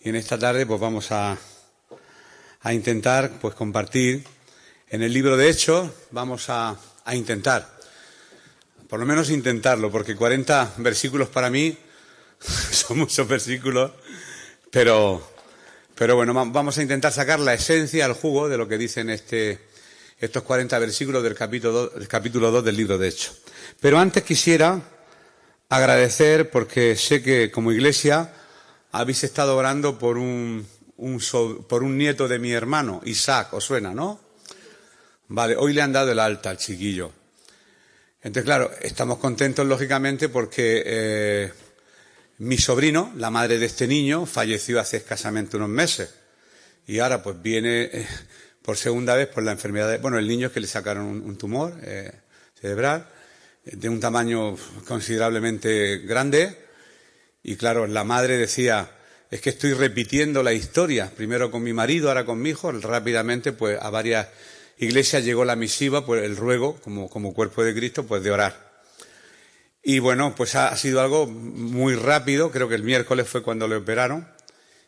Y en esta tarde pues vamos a intentar pues compartir en el libro de Hechos. Vamos a intentar, por lo menos intentarlo, porque 40 versículos para mí son muchos versículos, pero bueno, vamos a intentar sacar la esencia, el jugo de lo que dicen estos 40 versículos del capítulo 2 del libro de Hechos. Pero antes quisiera agradecer, porque sé que como iglesia habéis estado orando por un nieto de mi hermano, Isaac, ¿os suena, no? Vale, hoy le han dado el alta al chiquillo. Entonces, claro, estamos contentos, lógicamente, porque mi sobrino, la madre de este niño, falleció hace escasamente unos meses. Y ahora, pues, viene por segunda vez por la enfermedad el niño es que le sacaron un tumor cerebral de un tamaño considerablemente grande. Y claro, la madre decía, es que estoy repitiendo la historia, primero con mi marido, ahora con mi hijo. Rápidamente, pues, a varias iglesias llegó la misiva, pues, el ruego, como cuerpo de Cristo, pues, de orar. Y bueno, pues ha sido algo muy rápido. Creo que el miércoles fue cuando le operaron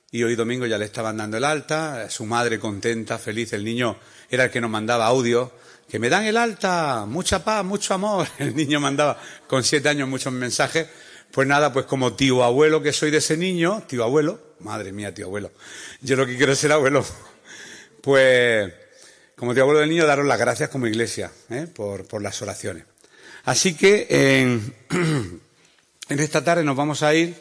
y hoy domingo ya le estaban dando el alta. Su madre contenta, feliz. El niño era el que nos mandaba audio, que me dan el alta, mucha paz, mucho amor. El niño mandaba con 7 años muchos mensajes. Pues nada, pues como tío abuelo que soy de ese niño, tío abuelo, madre mía, tío abuelo, yo lo que quiero es ser abuelo. Pues como tío abuelo del niño, daros las gracias como iglesia por las oraciones. Así que en esta tarde nos vamos a ir,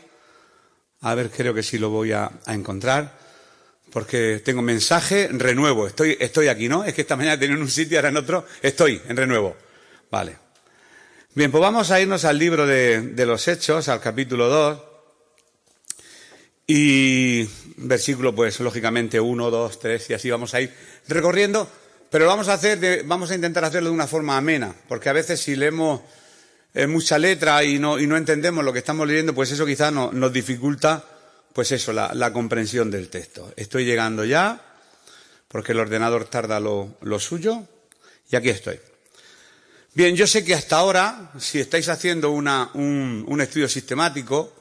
a ver, creo que sí lo voy a encontrar, porque tengo mensaje, renuevo, estoy aquí, ¿no? Es que esta mañana tenía en un sitio, ahora en otro, estoy en renuevo. Vale. Bien, pues vamos a irnos al libro de los Hechos, al capítulo 2, y versículo, pues, lógicamente 1, 2, 3, y así vamos a ir recorriendo. Pero vamos a intentar hacerlo de una forma amena, porque a veces si leemos mucha letra y no entendemos lo que estamos leyendo, pues eso quizás nos dificulta, pues eso, la comprensión del texto. Estoy llegando ya, porque el ordenador tarda lo suyo, y aquí estoy. Bien, yo sé que hasta ahora, si estáis haciendo un estudio sistemático,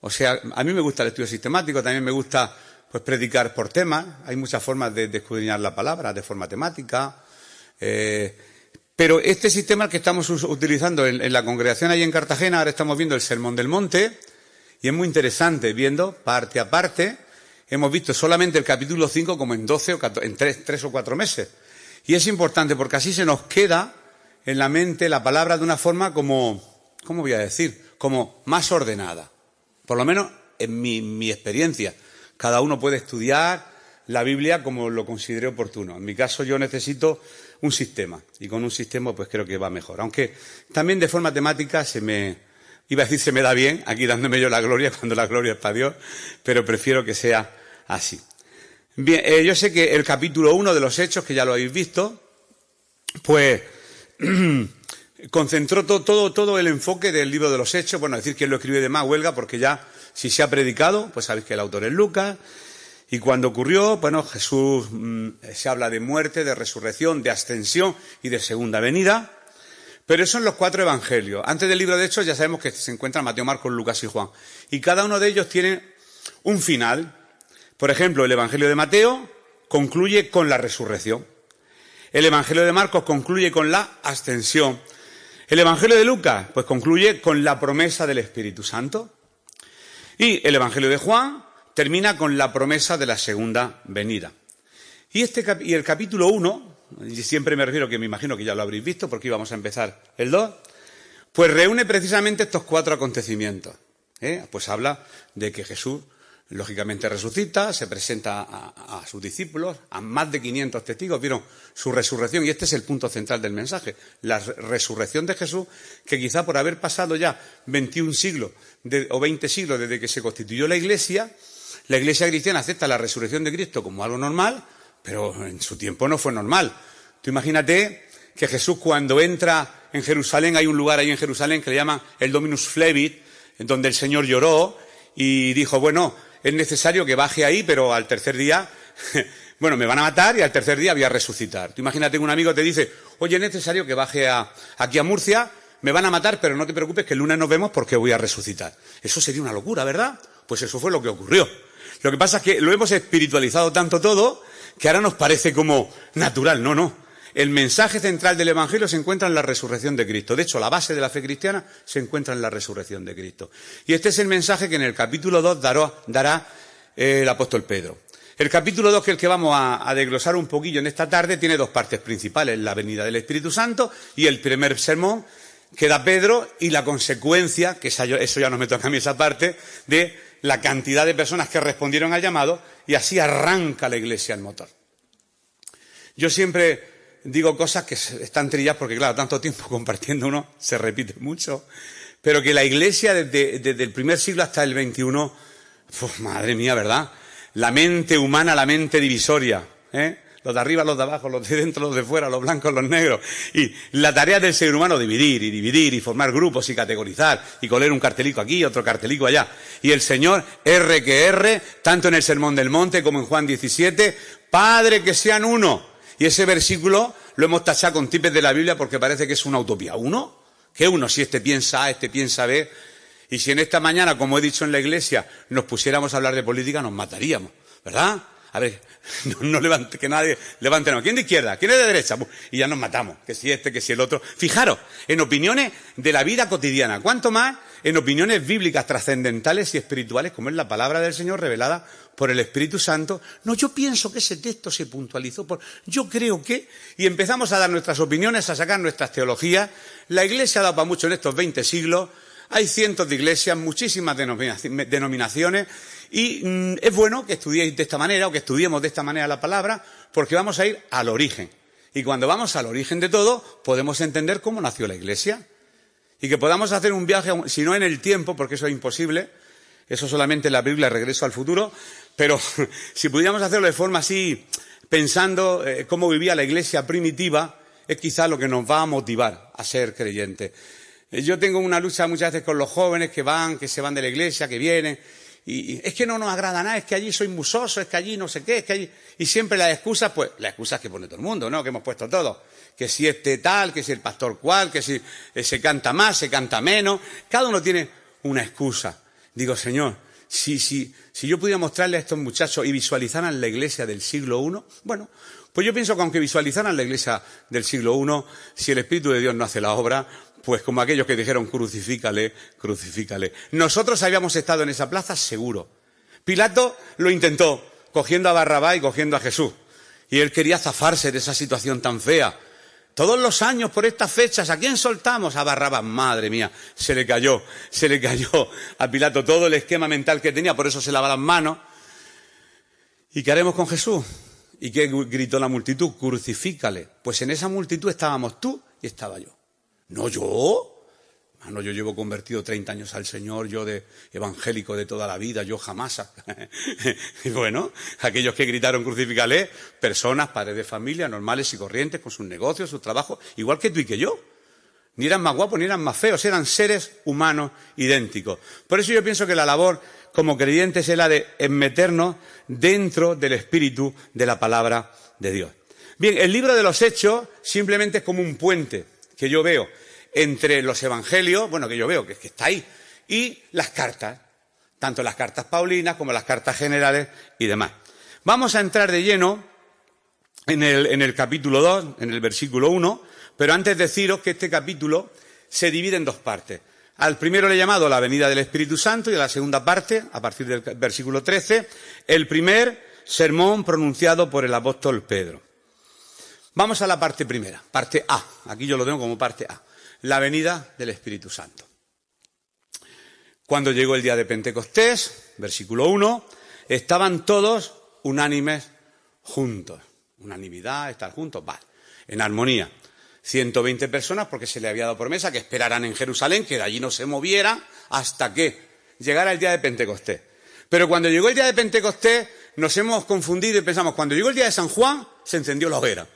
o sea, a mí me gusta el estudio sistemático, también me gusta pues predicar por temas. Hay muchas formas de escudriñar la palabra, de forma temática. Pero este sistema que estamos utilizando en la congregación ahí en Cartagena, ahora estamos viendo el Sermón del Monte, y es muy interesante viendo parte a parte. Hemos visto solamente el capítulo 5 como en 12 o 14, en 3 o 4 meses. Y es importante porque así se nos queda en la mente la palabra de una forma como, ¿cómo voy a decir? Como más ordenada. Por lo menos en mi experiencia. Cada uno puede estudiar la Biblia como lo considere oportuno. En mi caso yo necesito un sistema y con un sistema pues creo que va mejor. Aunque también de forma temática se me da bien, aquí dándome yo la gloria cuando la gloria es para Dios, pero prefiero que sea así. Bien, yo sé que el capítulo 1 de los Hechos, que ya lo habéis visto, pues concentró todo el enfoque del libro de los Hechos. Bueno, decir quién lo escribe de más huelga, porque ya si se ha predicado, pues sabéis que el autor es Lucas. Y cuando ocurrió, bueno, Jesús se habla de muerte, de resurrección, de ascensión y de segunda venida. Pero esos son los 4 evangelios. Antes del libro de Hechos ya sabemos que se encuentran Mateo, Marcos, Lucas y Juan. Y cada uno de ellos tiene un final. Por ejemplo, el evangelio de Mateo concluye con la resurrección. El evangelio de Marcos concluye con la ascensión. El evangelio de Lucas, pues concluye con la promesa del Espíritu Santo. Y el evangelio de Juan termina con la promesa de la segunda venida. Y el capítulo 1, y siempre me refiero que me imagino que ya lo habréis visto porque íbamos a empezar el 2, pues reúne precisamente estos 4 acontecimientos. Pues habla de que Jesús lógicamente resucita, se presenta a sus discípulos, a más de 500 testigos vieron su resurrección, y este es el punto central del mensaje, la resurrección de Jesús, que quizá por haber pasado ya 21 siglos o 20 siglos desde que se constituyó la Iglesia cristiana acepta la resurrección de Cristo como algo normal, pero en su tiempo no fue normal. Tú imagínate que Jesús, cuando entra en Jerusalén, hay un lugar ahí en Jerusalén que le llaman el Dominus Flevit, en donde el Señor lloró y dijo, bueno, es necesario que baje ahí, pero al tercer día, bueno, me van a matar y al tercer día voy a resucitar. Tú imagínate que un amigo te dice, oye, es necesario que baje aquí a Murcia, me van a matar, pero no te preocupes que el lunes nos vemos porque voy a resucitar. Eso sería una locura, ¿verdad? Pues eso fue lo que ocurrió. Lo que pasa es que lo hemos espiritualizado tanto todo que ahora nos parece como natural. No, no. El mensaje central del Evangelio se encuentra en la resurrección de Cristo. De hecho, la base de la fe cristiana se encuentra en la resurrección de Cristo. Y este es el mensaje que en el capítulo 2 dará el apóstol Pedro. El capítulo 2, que es el que vamos a desglosar un poquillo en esta tarde, tiene dos partes principales, la venida del Espíritu Santo y el primer sermón que da Pedro y la consecuencia, que eso ya no me toca a mí esa parte, de la cantidad de personas que respondieron al llamado y así arranca la Iglesia el motor. Yo siempre digo cosas que están trilladas porque, claro, tanto tiempo compartiendo uno se repite mucho, pero que la Iglesia desde el primer siglo hasta el XXI, madre mía, ¿verdad? La mente humana, la mente divisoria, los de arriba, los de abajo, los de dentro, los de fuera, los blancos, los negros. Y la tarea del ser humano, dividir y formar grupos y categorizar y coler un cartelico aquí, otro cartelico allá. Y el Señor, R que R, tanto en el Sermón del Monte como en Juan 17, Padre, que sean uno. Y ese versículo lo hemos tachado con tipes de la Biblia porque parece que es una utopía. ¿Uno? ¿Qué uno? Si este piensa A, este piensa B. Y si en esta mañana, como he dicho en la iglesia, nos pusiéramos a hablar de política, nos mataríamos, ¿verdad? A ver, que nadie levante la mano. ¿Quién de izquierda? ¿Quién es de derecha? Y ya nos matamos, que si este, que si el otro. Fijaros, en opiniones de la vida cotidiana, cuanto más en opiniones bíblicas trascendentales y espirituales, como es la palabra del Señor revelada por el Espíritu Santo. No, yo pienso que ese texto se puntualizó por... Yo creo que... Y empezamos a dar nuestras opiniones, a sacar nuestras teologías. La Iglesia ha dado para mucho en estos 20 siglos. Hay cientos de iglesias, muchísimas denominaciones, y es bueno que estudiéis de esta manera o que estudiemos de esta manera la palabra, porque vamos a ir al origen. Y cuando vamos al origen de todo, podemos entender cómo nació la Iglesia. Y que podamos hacer un viaje, si no en el tiempo, porque eso es imposible, eso solamente en la Biblia, Regreso al Futuro, pero si pudiéramos hacerlo de forma así, pensando cómo vivía la Iglesia primitiva, es quizás lo que nos va a motivar a ser creyentes. Yo tengo una lucha muchas veces con los jóvenes que se van de la iglesia, que vienen, y es que no nos agrada nada, es que allí soy musoso, es que allí no sé qué, es que allí... Y siempre las excusas, pues, las excusas que pone todo el mundo, ¿no? Que hemos puesto todos. Que si este tal, que si el pastor cual, que si se canta más, se canta menos. Cada uno tiene una excusa. Digo, Señor, si yo pudiera mostrarle a estos muchachos y visualizaran la iglesia del siglo I, bueno, pues yo pienso que aunque visualizaran la iglesia del siglo I, si el Espíritu de Dios no hace la obra, pues como aquellos que dijeron, crucifícale, crucifícale. Nosotros habíamos estado en esa plaza seguro. Pilato lo intentó, cogiendo a Barrabás y cogiendo a Jesús. Y él quería zafarse de esa situación tan fea. Todos los años, por estas fechas, ¿a quién soltamos? A Barrabás. Madre mía, se le cayó a Pilato todo el esquema mental que tenía, por eso se lava las manos. ¿Y qué haremos con Jesús? ¿Y qué gritó la multitud? Crucifícale. Pues en esa multitud estábamos tú y estaba yo. ¿No yo? Mano, yo llevo convertido 30 años al Señor, yo de evangélico de toda la vida, yo jamás. Y bueno, aquellos que gritaron crucifícale, personas, padres de familia, normales y corrientes, con sus negocios, sus trabajos, igual que tú y que yo. Ni eran más guapos, ni eran más feos, eran seres humanos idénticos. Por eso yo pienso que la labor como creyentes es la de meternos dentro del espíritu de la palabra de Dios. Bien, el libro de los Hechos simplemente es como un puente que yo veo entre los evangelios, bueno, que yo veo que está ahí, y las cartas, tanto las cartas paulinas como las cartas generales y demás. Vamos a entrar de lleno en el capítulo 2, en el versículo 1, pero antes deciros que este capítulo se divide en dos partes. Al primero le he llamado la venida del Espíritu Santo y a la segunda parte, a partir del versículo 13, el primer sermón pronunciado por el apóstol Pedro. Vamos a la parte primera, parte A. Aquí yo lo tengo como parte A. La venida del Espíritu Santo. Cuando llegó el día de Pentecostés, versículo 1, estaban todos unánimes juntos. Unanimidad, estar juntos, vale, en armonía. 120 personas porque se le había dado promesa que esperaran en Jerusalén, que de allí no se movieran hasta que llegara el día de Pentecostés. Pero cuando llegó el día de Pentecostés nos hemos confundido y pensamos, cuando llegó el día de San Juan, se encendió la hoguera.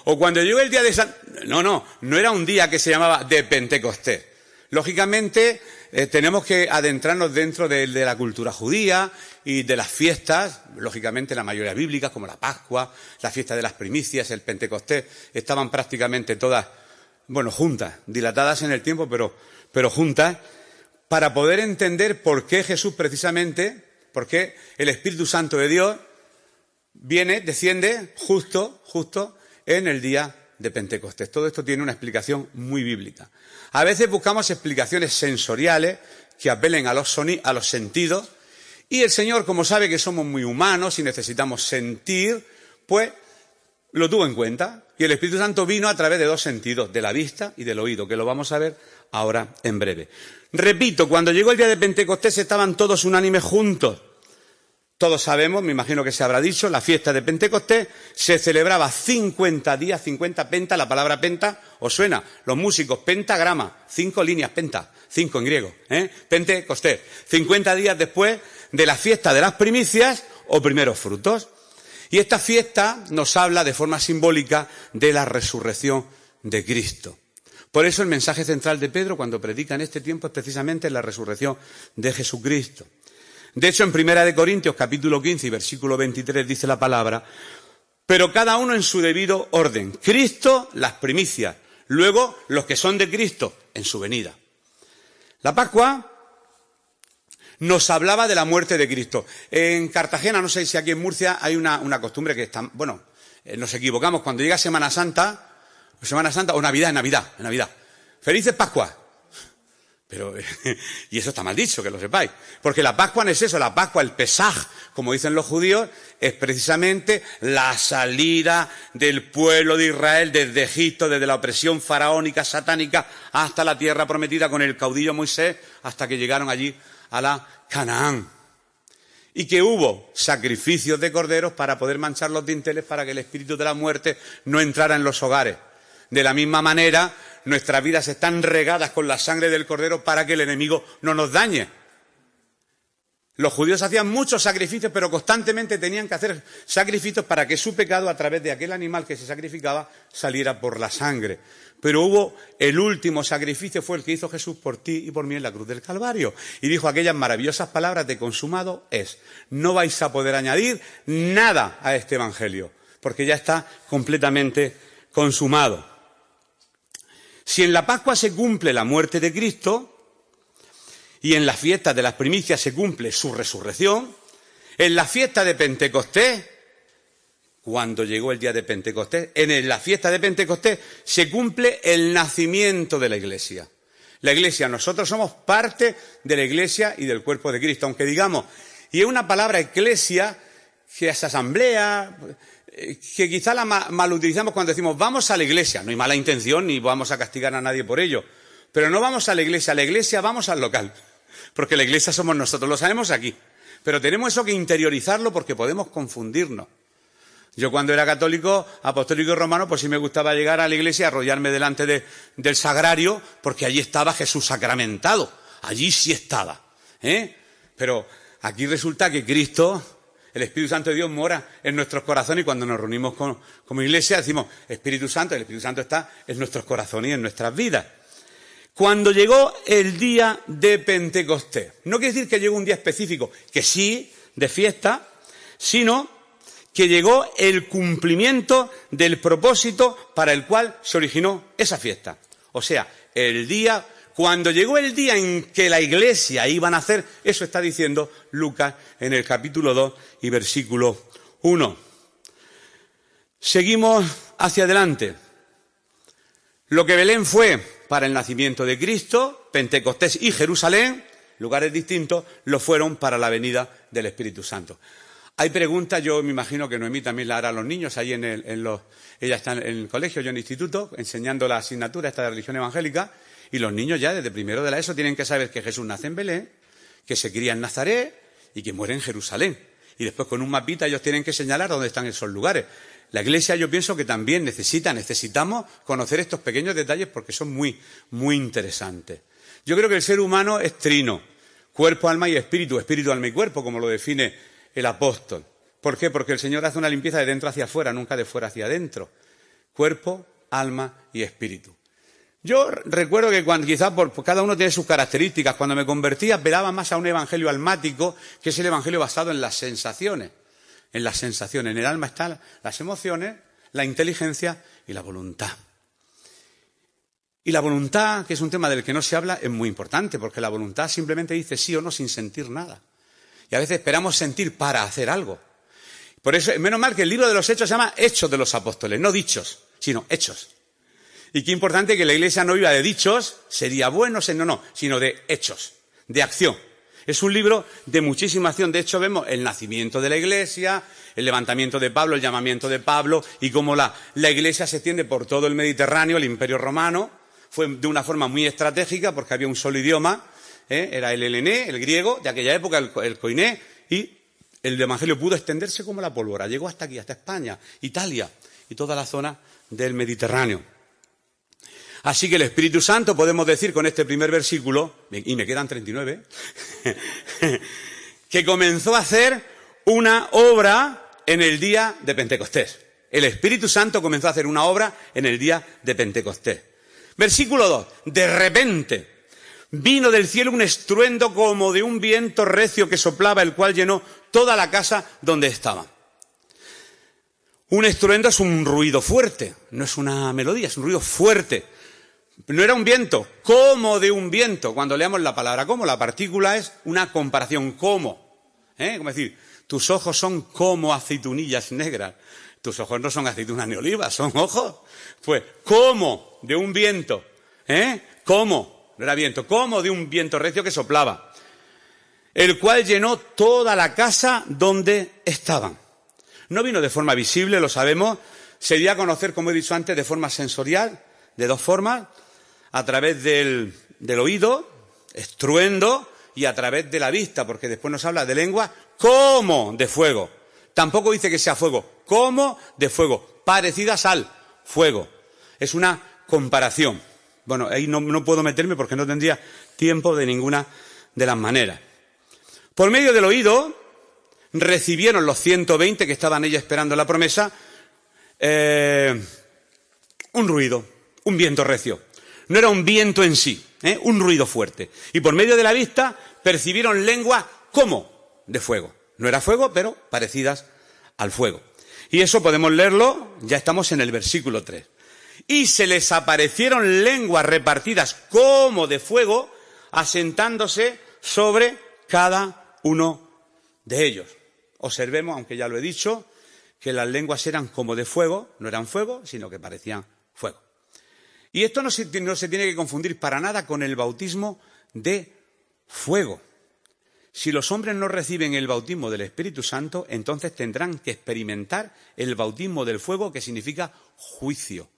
O cuando llegó el día de San... No era un día que se llamaba de Pentecostés. Lógicamente, tenemos que adentrarnos dentro de la cultura judía y de las fiestas, lógicamente la mayoría bíblicas, como la Pascua, la fiesta de las primicias, el Pentecostés, estaban prácticamente todas, bueno, juntas, dilatadas en el tiempo, pero juntas. para poder entender por qué Jesús precisamente, por qué el Espíritu Santo de Dios desciende justo en el día de Pentecostés. Todo esto tiene una explicación muy bíblica. A veces buscamos explicaciones sensoriales que apelen a los sentidos, y el Señor, como sabe que somos muy humanos y necesitamos sentir, pues lo tuvo en cuenta. Y el Espíritu Santo vino a través de dos sentidos, de la vista y del oído, que lo vamos a ver ahora en breve. Repito, cuando llegó el día de Pentecostés estaban todos unánimes juntos. Todos sabemos, me imagino que se habrá dicho, la fiesta de Pentecostés se celebraba 50 días, 50 penta, la palabra penta, ¿os suena? Los músicos, pentagrama, 5 líneas, penta, 5 en griego, Pentecostés, 50 días después de la fiesta de las primicias o primeros frutos. Y esta fiesta nos habla de forma simbólica de la resurrección de Cristo. Por eso el mensaje central de Pedro cuando predica en este tiempo es precisamente la resurrección de Jesucristo. De hecho, en 1 Corintios capítulo 15 y versículo 23 dice la palabra: pero cada uno en su debido orden. Cristo, las primicias. Luego, los que son de Cristo, en su venida. La Pascua nos hablaba de la muerte de Cristo. En Cartagena, no sé si aquí en Murcia, hay una costumbre que está... Bueno, nos equivocamos. Cuando llega Semana Santa o Navidad. ¡Felices Pascuas! Pero, y eso está mal dicho, que lo sepáis. Porque la Pascua no es eso, la Pascua, el Pesaj, como dicen los judíos, es precisamente la salida del pueblo de Israel desde Egipto, desde la opresión faraónica, satánica, hasta la tierra prometida con el caudillo Moisés, hasta que llegaron allí a la Canaán. Y que hubo sacrificios de corderos para poder manchar los dinteles para que el espíritu de la muerte no entrara en los hogares. De la misma manera, nuestras vidas están regadas con la sangre del cordero para que el enemigo no nos dañe. Los judíos hacían muchos sacrificios, pero constantemente tenían que hacer sacrificios para que su pecado, a través de aquel animal que se sacrificaba, saliera por la sangre. Pero el último sacrificio fue el que hizo Jesús por ti y por mí en la cruz del Calvario. Y dijo aquellas maravillosas palabras de consumado es. No vais a poder añadir nada a este evangelio, porque ya está completamente consumado. Si en la Pascua se cumple la muerte de Cristo y en la fiesta de las primicias se cumple su resurrección, en la fiesta de Pentecostés, cuando llegó el día de Pentecostés, en la fiesta de Pentecostés se cumple el nacimiento de la Iglesia. La Iglesia, nosotros somos parte de la Iglesia y del cuerpo de Cristo, aunque digamos, y es una palabra eclesia que es asamblea, que quizá la malutilizamos cuando decimos vamos a la iglesia. No hay mala intención ni vamos a castigar a nadie por ello. Pero no vamos a la iglesia vamos al local. Porque la iglesia somos nosotros, lo sabemos aquí. Pero tenemos eso que interiorizarlo porque podemos confundirnos. Yo cuando era católico, apostólico y romano, pues sí me gustaba llegar a la iglesia, arrodillarme delante del sagrario, porque allí estaba Jesús sacramentado. Allí sí estaba. Pero aquí resulta que Cristo... El Espíritu Santo de Dios mora en nuestros corazones y cuando nos reunimos como iglesia decimos Espíritu Santo, el Espíritu Santo está en nuestros corazones y en nuestras vidas. Cuando llegó el día de Pentecostés, no quiere decir que llegó un día específico, que sí, de fiesta, sino que llegó el cumplimiento del propósito para el cual se originó esa fiesta. O sea, cuando llegó el día en que la iglesia iba a nacer, eso está diciendo Lucas en el capítulo 2 y versículo 1. Seguimos hacia adelante. Lo que Belén fue para el nacimiento de Cristo, Pentecostés y Jerusalén, lugares distintos, lo fueron para la venida del Espíritu Santo. Hay preguntas, yo me imagino que Noemí también la hará a los niños, ahí ella está en el colegio, yo en el instituto, enseñando la asignatura esta de religión evangélica. Y los niños ya desde primero de la ESO tienen que saber que Jesús nace en Belén, que se cría en Nazaret y que muere en Jerusalén. Y después con un mapita ellos tienen que señalar dónde están esos lugares. La Iglesia yo pienso que también necesitamos conocer estos pequeños detalles porque son muy, muy interesantes. Yo creo que el ser humano es trino, cuerpo, alma y espíritu, alma y cuerpo, como lo define el apóstol. ¿Por qué? Porque el Señor hace una limpieza de dentro hacia afuera, nunca de fuera hacia adentro. Cuerpo, alma y espíritu. Yo recuerdo que quizás cada uno tiene sus características. Cuando me convertí apelaba más a un evangelio almático, que es el evangelio basado en las sensaciones. En las sensaciones. En el alma están las emociones, la inteligencia y la voluntad. Y la voluntad, que es un tema del que no se habla, es muy importante, porque la voluntad simplemente dice sí o no sin sentir nada. Y a veces esperamos sentir para hacer algo. Por eso, menos mal que el libro de los Hechos se llama Hechos de los Apóstoles, no dichos, sino hechos. Y qué importante que la Iglesia no viva de dichos, sería bueno, no, sino de hechos, de acción. Es un libro de muchísima acción. De hecho, vemos el nacimiento de la Iglesia, el levantamiento de Pablo, el llamamiento de Pablo, y cómo la Iglesia se extiende por todo el Mediterráneo, el Imperio Romano. Fue de una forma muy estratégica, porque había un solo idioma, era el helené, el griego, de aquella época, el koiné, y el Evangelio pudo extenderse como la pólvora. Llegó hasta aquí, hasta España, Italia y toda la zona del Mediterráneo. Así que el Espíritu Santo, podemos decir con este primer versículo, y me quedan 39, que comenzó a hacer una obra en el día de Pentecostés. El Espíritu Santo comenzó a hacer una obra en el día de Pentecostés. Versículo 2. De repente vino del cielo un estruendo como de un viento recio que soplaba, el cual llenó toda la casa donde estaban. Un estruendo es un ruido fuerte, no es una melodía, es un ruido fuerte. No era un viento, como de un viento. Cuando leamos la palabra como, la partícula es una comparación, como. Como decir, tus ojos son como aceitunillas negras. Tus ojos no son aceitunas ni olivas, son ojos. Pues, como de un viento. Como, no era viento, como de un viento recio que soplaba. El cual llenó toda la casa donde estaban. No vino de forma visible, lo sabemos. Se dio a conocer, como he dicho antes, de forma sensorial, de dos formas. A través del oído, estruendo, y a través de la vista, porque después nos habla de lengua como de fuego. Tampoco dice que sea fuego, como de fuego, parecidas al fuego. Es una comparación. Bueno, ahí no puedo meterme porque no tendría tiempo de ninguna de las maneras. Por medio del oído recibieron los 120 que estaban ellos esperando la promesa, un ruido, un viento recio. No era un viento en sí, un ruido fuerte. Y por medio de la vista percibieron lenguas como de fuego. No era fuego, pero parecidas al fuego. Y eso podemos leerlo, ya estamos en el versículo 3. Y se les aparecieron lenguas repartidas como de fuego, asentándose sobre cada uno de ellos. Observemos, aunque ya lo he dicho, que las lenguas eran como de fuego, no eran fuego, sino que parecían fuego. Y esto no se tiene que confundir para nada con el bautismo de fuego. Si los hombres no reciben el bautismo del Espíritu Santo, entonces tendrán que experimentar el bautismo del fuego, que significa juicio.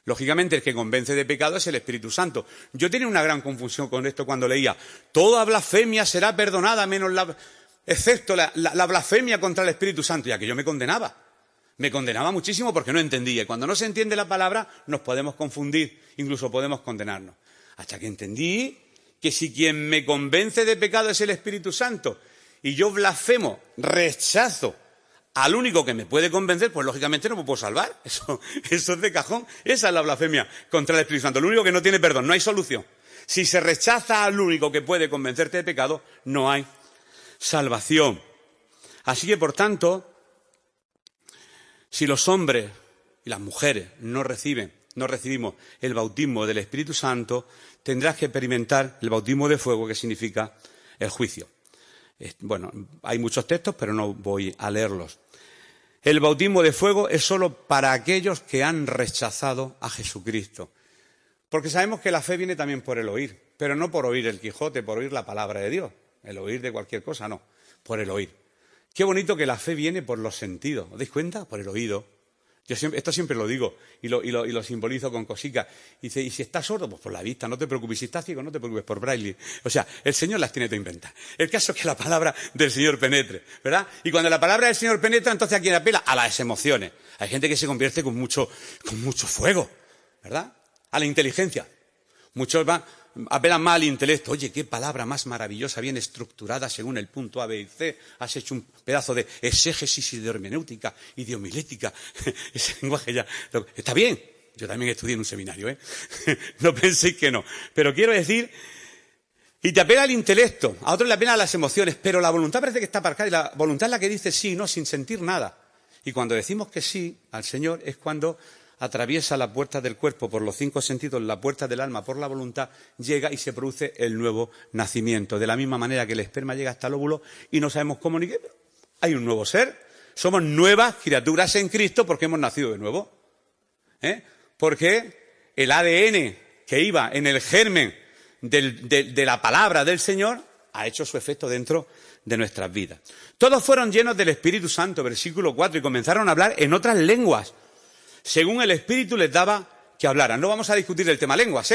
Lógicamente, el que convence de pecado es el Espíritu Santo. Yo tenía una gran confusión con esto cuando leía: toda blasfemia será perdonada, excepto la blasfemia contra el Espíritu Santo. Y aquello me condenaba. Me condenaba muchísimo porque no entendía. Y cuando no se entiende la palabra, nos podemos confundir, incluso podemos condenarnos. Hasta que entendí que si quien me convence de pecado es el Espíritu Santo, y yo blasfemo, rechazo al único que me puede convencer, pues lógicamente no me puedo salvar. Eso es de cajón. Esa es la blasfemia contra el Espíritu Santo. El único que no tiene perdón, no hay solución. Si se rechaza al único que puede convencerte de pecado, no hay salvación. Así que, por tanto, si los hombres y las mujeres no recibimos el bautismo del Espíritu Santo, tendrás que experimentar el bautismo de fuego, que significa el juicio. Bueno, hay muchos textos, pero no voy a leerlos. El bautismo de fuego es solo para aquellos que han rechazado a Jesucristo. Porque sabemos que la fe viene también por el oír, pero no por oír el Quijote, por oír la palabra de Dios. El oír de cualquier cosa, no, por el oír. Qué bonito que la fe viene por los sentidos. ¿Os dais cuenta? Por el oído. Esto siempre lo digo y lo simbolizo con cositas. Y dice, ¿y si estás sordo? Pues por la vista, no te preocupes. Si estás ciego, no te preocupes, por braille. O sea, el Señor las tiene todo inventadas. El caso es que la palabra del Señor penetre, ¿verdad? Y cuando la palabra del Señor penetra, entonces ¿a quién apela? A las emociones. Hay gente que se convierte con mucho fuego, ¿verdad? A la inteligencia. Muchos apelan más al intelecto. Oye, qué palabra más maravillosa, bien estructurada según el punto A, B y C. Has hecho un pedazo de exégesis y de hermenéutica y de homilética. Ese lenguaje ya... Está bien. Yo también estudié en un seminario, ¿eh? No penséis que no. Pero quiero decir... Y te apela al intelecto, a otros le apelan a las emociones, pero la voluntad parece que está aparcada y la voluntad es la que dice sí, no, sin sentir nada. Y cuando decimos que sí al Señor es cuando atraviesa la puerta del cuerpo por los 5 sentidos, la puerta del alma por la voluntad, llega y se produce el nuevo nacimiento. De la misma manera que el esperma llega hasta el óvulo y no sabemos cómo ni qué, pero hay un nuevo ser. Somos nuevas criaturas en Cristo porque hemos nacido de nuevo. Porque el ADN que iba en el germen de la palabra del Señor ha hecho su efecto dentro de nuestras vidas. Todos fueron llenos del Espíritu Santo, versículo 4, y comenzaron a hablar en otras lenguas, según el Espíritu les daba que hablaran. No vamos a discutir el tema lenguas,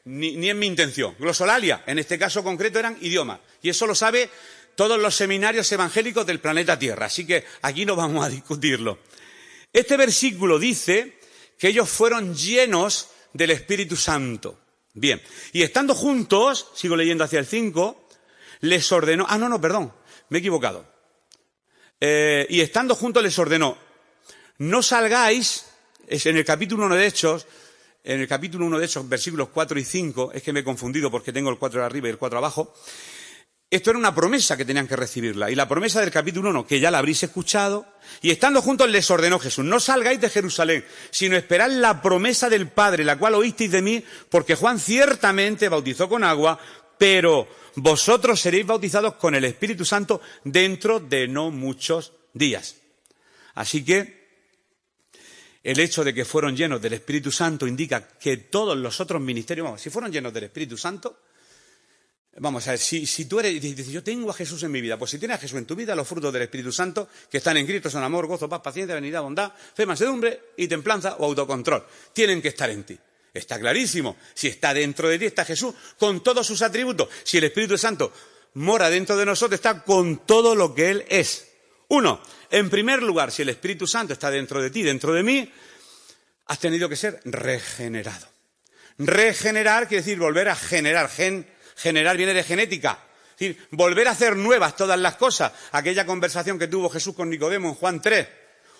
ni es mi intención. Glosolalia, en este caso concreto, eran idiomas. Y eso lo sabe todos los seminarios evangélicos del planeta Tierra. Así que aquí no vamos a discutirlo. Este versículo dice que ellos fueron llenos del Espíritu Santo. Bien. Y estando juntos, sigo leyendo hacia el 5, les ordenó... perdón, me he equivocado. Y estando juntos les ordenó, no salgáis... Es en el capítulo 1 de Hechos, versículos 4 y 5, es que me he confundido porque tengo el 4 arriba y el 4 abajo. Esto era una promesa que tenían que recibirla. Y la promesa del capítulo 1, que ya la habréis escuchado, y estando juntos les ordenó Jesús, no salgáis de Jerusalén, sino esperad la promesa del Padre, la cual oísteis de mí, porque Juan ciertamente bautizó con agua, pero vosotros seréis bautizados con el Espíritu Santo dentro de no muchos días. Así que el hecho de que fueron llenos del Espíritu Santo indica que todos los otros ministerios, si fueron llenos del Espíritu Santo, vamos a ver, si tú dices, yo tengo a Jesús en mi vida, pues si tienes a Jesús en tu vida, los frutos del Espíritu Santo, que están en Cristo, son amor, gozo, paz, paciencia, benignidad, bondad, fe, mansedumbre y templanza o autocontrol. Tienen que estar en ti. Está clarísimo. Si está dentro de ti, está Jesús con todos sus atributos. Si el Espíritu Santo mora dentro de nosotros, está con todo lo que Él es. 1. En primer lugar, si el Espíritu Santo está dentro de ti, dentro de mí, has tenido que ser regenerado. Regenerar quiere decir volver a generar. Generar viene de genética. Es decir, volver a hacer nuevas todas las cosas. Aquella conversación que tuvo Jesús con Nicodemo en Juan 3.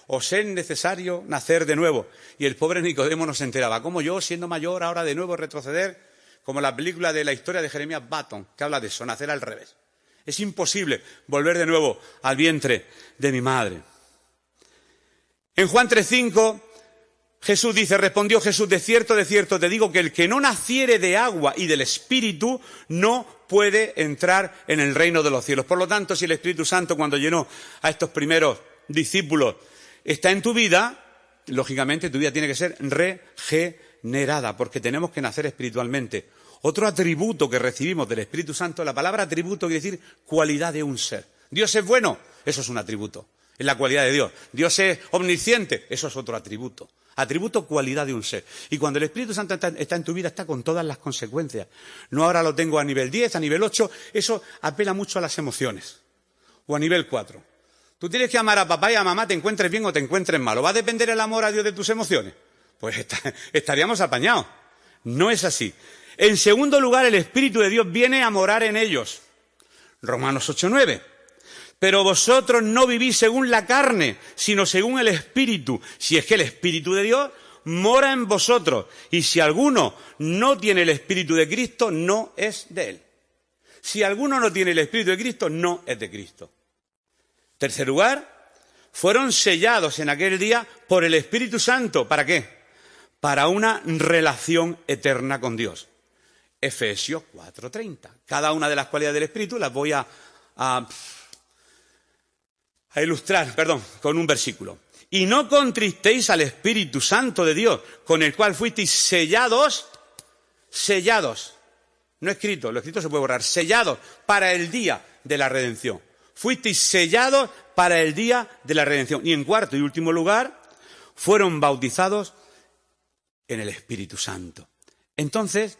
Os es necesario nacer de nuevo. Y el pobre Nicodemo no se enteraba. ¿Cómo yo, siendo mayor, ahora de nuevo retroceder? Como la película de la historia de Jeremías Button, que habla de eso, nacer al revés. Es imposible volver de nuevo al vientre de mi madre. En Juan 3:5, Jesús dice, respondió Jesús, de cierto te digo que el que no naciere de agua y del Espíritu no puede entrar en el reino de los cielos. Por lo tanto, si el Espíritu Santo, cuando llenó a estos primeros discípulos, está en tu vida, lógicamente tu vida tiene que ser regenerada, porque tenemos que nacer espiritualmente. Otro atributo que recibimos del Espíritu Santo, la palabra atributo quiere decir cualidad de un ser. Dios es bueno, eso es un atributo, es la cualidad de Dios. Dios es omnisciente, eso es otro atributo. Atributo, cualidad de un ser. Y cuando el Espíritu Santo está en tu vida, está con todas las consecuencias. No ahora lo tengo a nivel 10, a nivel 8, eso apela mucho a las emociones. O a nivel 4. Tú tienes que amar a papá y a mamá, te encuentres bien o te encuentres mal. ¿O va a depender el amor a Dios de tus emociones? Pues estaríamos apañados. No es así. En segundo lugar, el Espíritu de Dios viene a morar en ellos. Romanos 8:9. Pero vosotros no vivís según la carne, sino según el Espíritu. Si es que el Espíritu de Dios mora en vosotros. Y si alguno no tiene el Espíritu de Cristo, no es de Él. Si alguno no tiene el Espíritu de Cristo, no es de Cristo. Tercer lugar, fueron sellados en aquel día por el Espíritu Santo. ¿Para qué? Para una relación eterna con Dios. Efesios 4:30. Cada una de las cualidades del Espíritu las voy a ilustrar, con un versículo. Y no contristéis al Espíritu Santo de Dios, con el cual fuisteis sellados, no escrito, lo escrito se puede borrar, sellados para el día de la redención. Fuisteis sellados para el día de la redención. Y en cuarto y último lugar, fueron bautizados en el Espíritu Santo. Entonces,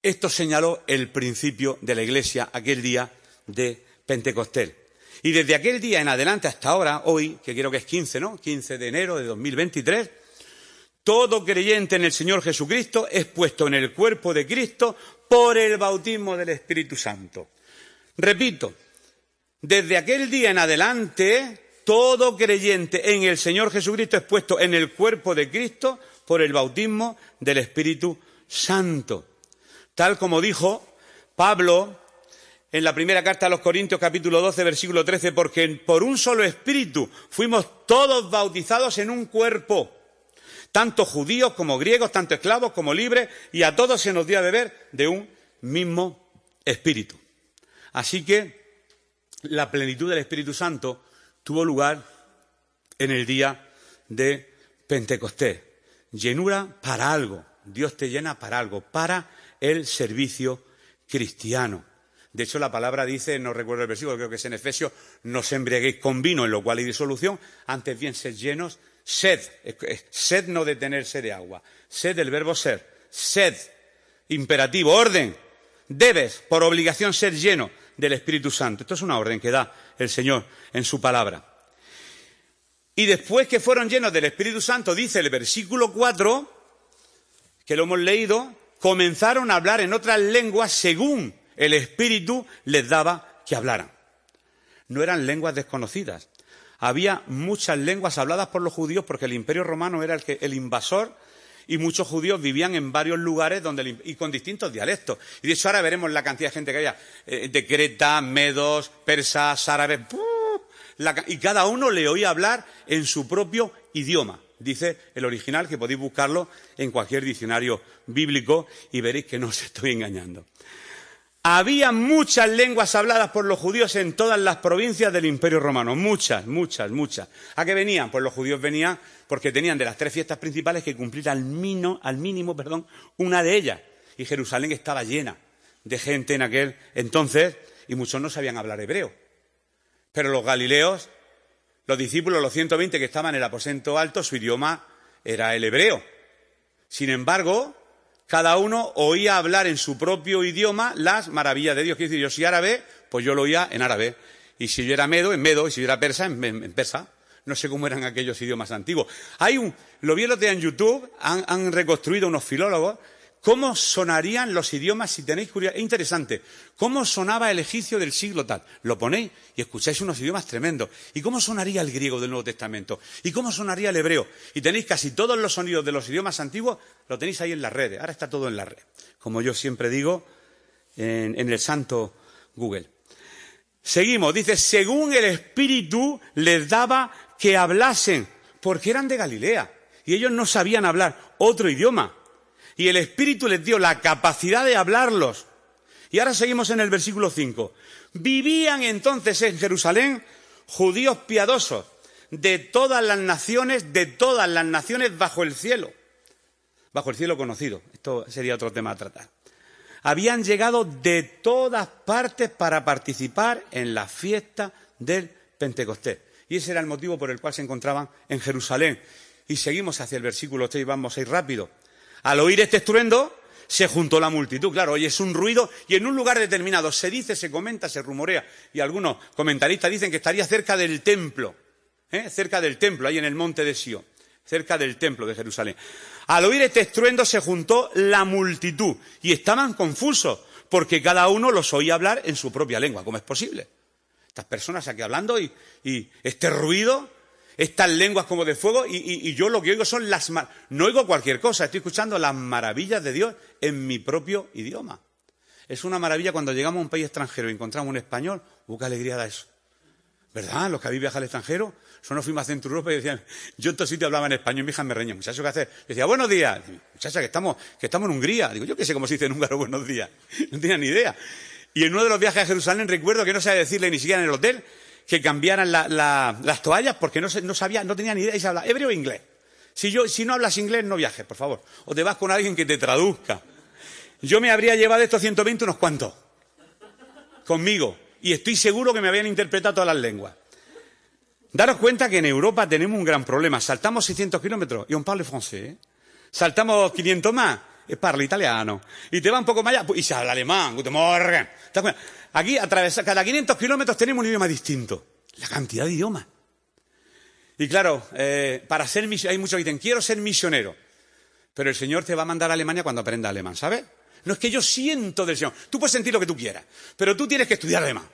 esto señaló el principio de la Iglesia aquel día de Pentecostés. Y desde aquel día en adelante hasta ahora, hoy, que creo que es 15, ¿no? 15 de enero de 2023, todo creyente en el Señor Jesucristo es puesto en el cuerpo de Cristo por el bautismo del Espíritu Santo. Repito, desde aquel día en adelante, todo creyente en el Señor Jesucristo es puesto en el cuerpo de Cristo por el bautismo del Espíritu Santo. Tal como dijo Pablo en la primera carta a los Corintios, capítulo 12, versículo 13, porque por un solo espíritu fuimos todos bautizados en un cuerpo, tanto judíos como griegos, tanto esclavos como libres, y a todos se nos dio a beber de un mismo espíritu. Así que la plenitud del Espíritu Santo tuvo lugar en el día de Pentecostés. Llenura para algo. Dios te llena para algo, para el servicio cristiano. De hecho, la palabra dice, no recuerdo el versículo, creo que es en Efesios, no os embriaguéis con vino, en lo cual hay disolución, antes bien sed llenos, sed no de tener sed de agua, sed del verbo ser, sed, imperativo, orden, debes por obligación ser lleno del Espíritu Santo. Esto es una orden que da el Señor en su palabra. Y después que fueron llenos del Espíritu Santo, dice el versículo 4, que lo hemos leído, comenzaron a hablar en otras lenguas según el Espíritu les daba que hablaran. No eran lenguas desconocidas. Había muchas lenguas habladas por los judíos porque el Imperio Romano era el invasor y muchos judíos vivían en varios lugares y con distintos dialectos. Y de hecho ahora veremos la cantidad de gente que había de Creta, medos, persas, árabes, y cada uno le oía hablar en su propio idioma. Dice el original, que podéis buscarlo en cualquier diccionario bíblico y veréis que no os estoy engañando. Había muchas lenguas habladas por los judíos en todas las provincias del Imperio Romano. Muchas. ¿A qué venían? Pues los judíos venían porque tenían de las 3 fiestas principales que cumplir al mínimo, una de ellas. Y Jerusalén estaba llena de gente en aquel entonces y muchos no sabían hablar hebreo. Pero los galileos, los discípulos, los 120 que estaban en el aposento alto, su idioma era el hebreo. Sin embargo, cada uno oía hablar en su propio idioma las maravillas de Dios. Quiere decir, yo soy árabe, pues yo lo oía en árabe. Y si yo era medo, en medo. Y si yo era persa, en persa. No sé cómo eran aquellos idiomas antiguos. Lo vi el otro día en YouTube, han reconstruido unos filólogos, cómo sonarían los idiomas, si tenéis curiosidad. Es interesante. Cómo sonaba el egipcio del siglo tal. Lo ponéis y escucháis unos idiomas tremendos. Y cómo sonaría el griego del Nuevo Testamento. Y cómo sonaría el hebreo. Y tenéis casi todos los sonidos de los idiomas antiguos, lo tenéis ahí en las redes. Ahora está todo en la red. Como yo siempre digo, en el santo Google. Seguimos. Dice, según el Espíritu les daba que hablasen, porque eran de Galilea. Y ellos no sabían hablar otro idioma. Y el Espíritu les dio la capacidad de hablarlos. Y ahora seguimos en el versículo 5. Vivían entonces en Jerusalén judíos piadosos de todas las naciones bajo el cielo conocido. Esto sería otro tema a tratar. Habían llegado de todas partes para participar en la fiesta del Pentecostés. Y ese era el motivo por el cual se encontraban en Jerusalén. Y seguimos hacia el versículo 3 y vamos a ir rápido. Al oír este estruendo, se juntó la multitud. Claro, oyes un ruido y en un lugar determinado se dice, se comenta, se rumorea, y algunos comentaristas dicen que estaría cerca del templo, ahí en el monte de Sión, cerca del templo de Jerusalén. Al oír este estruendo se juntó la multitud y estaban confusos porque cada uno los oía hablar en su propia lengua. ¿Cómo es posible? Estas personas aquí hablando y este ruido, estas lenguas como de fuego, y yo lo que oigo son no oigo cualquier cosa, estoy escuchando las maravillas de Dios en mi propio idioma. Es una maravilla cuando llegamos a un país extranjero y encontramos un español, qué alegría da eso. ¿Verdad? Los que habéis viajado al extranjero, nosotros fuimos a Centro Europa y decían, yo en estos sitios hablaba en español, mi hija me reñía, muchacho, ¿qué haces? Yo decía, buenos días. Muchacha, que estamos en Hungría. Digo, yo qué sé cómo se dice en húngaro buenos días. No tenía ni idea. Y en uno de los viajes a Jerusalén recuerdo que no sabía decirle ni siquiera en el hotel que cambiaran las toallas porque no tenía ni idea y se habla hebreo e inglés. Si no hablas inglés, no viajes, por favor. O te vas con alguien que te traduzca. Yo me habría llevado estos 120 unos cuantos conmigo. Y estoy seguro que me habían interpretado todas las lenguas. Daros cuenta que en Europa tenemos un gran problema. Saltamos 600 kilómetros y on parle français. Saltamos 500 más y parla italiano. Y te va un poco más allá y se habla alemán. Guten Morgen. Aquí, cada 500 kilómetros tenemos un idioma distinto. La cantidad de idiomas. Y claro, hay muchos que dicen, quiero ser misionero. Pero el Señor te va a mandar a Alemania cuando aprenda alemán, ¿sabes? No es que yo siento del Señor. Tú puedes sentir lo que tú quieras, pero tú tienes que estudiar alemán.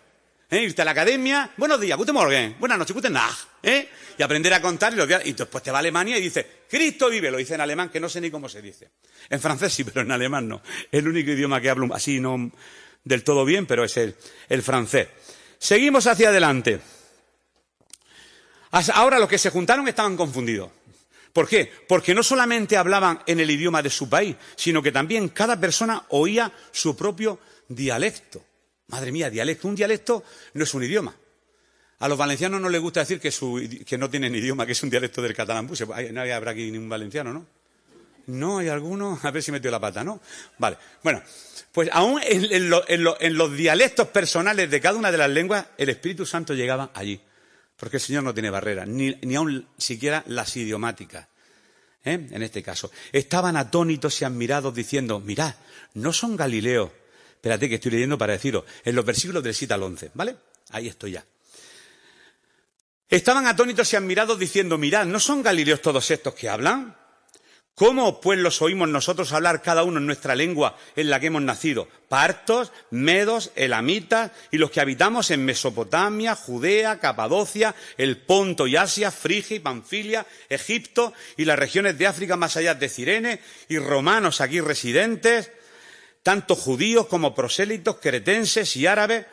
Irte a la academia, buenos días, guten Morgen, buenas noches, guten Nacht, y aprender a contar y después te va a Alemania y dice, Cristo vive, lo dice en alemán, que no sé ni cómo se dice. En francés sí, pero en alemán no. Es el único idioma que hablo así, no del todo bien, pero es el francés. Seguimos hacia adelante. Ahora los que se juntaron estaban confundidos. ¿Por qué? Porque no solamente hablaban en el idioma de su país, sino que también cada persona oía su propio dialecto. Madre mía, dialecto. Un dialecto no es un idioma. A los valencianos no les gusta decir que no tienen idioma, que es un dialecto del catalán. No habrá aquí ningún valenciano, ¿no? No, hay alguno. A ver si metió la pata, ¿no? Vale. Bueno, pues aún en los dialectos personales de cada una de las lenguas, el Espíritu Santo llegaba allí. Porque el Señor no tiene barreras, ni aún siquiera las idiomáticas, en este caso. Estaban atónitos y admirados diciendo, mirad, no son galileos. Espérate que estoy leyendo para deciros, en los versículos del 7 al 11, ¿vale? Ahí estoy ya. Estaban atónitos y admirados diciendo, mirad, ¿no son galileos todos estos que hablan? ¿Cómo, pues, los oímos nosotros hablar cada uno en nuestra lengua en la que hemos nacido? Partos, medos, elamitas y los que habitamos en Mesopotamia, Judea, Capadocia, el Ponto y Asia, Frigia y Panfilia, Egipto y las regiones de África más allá de Cirene y romanos aquí residentes, tanto judíos como prosélitos, cretenses y árabes.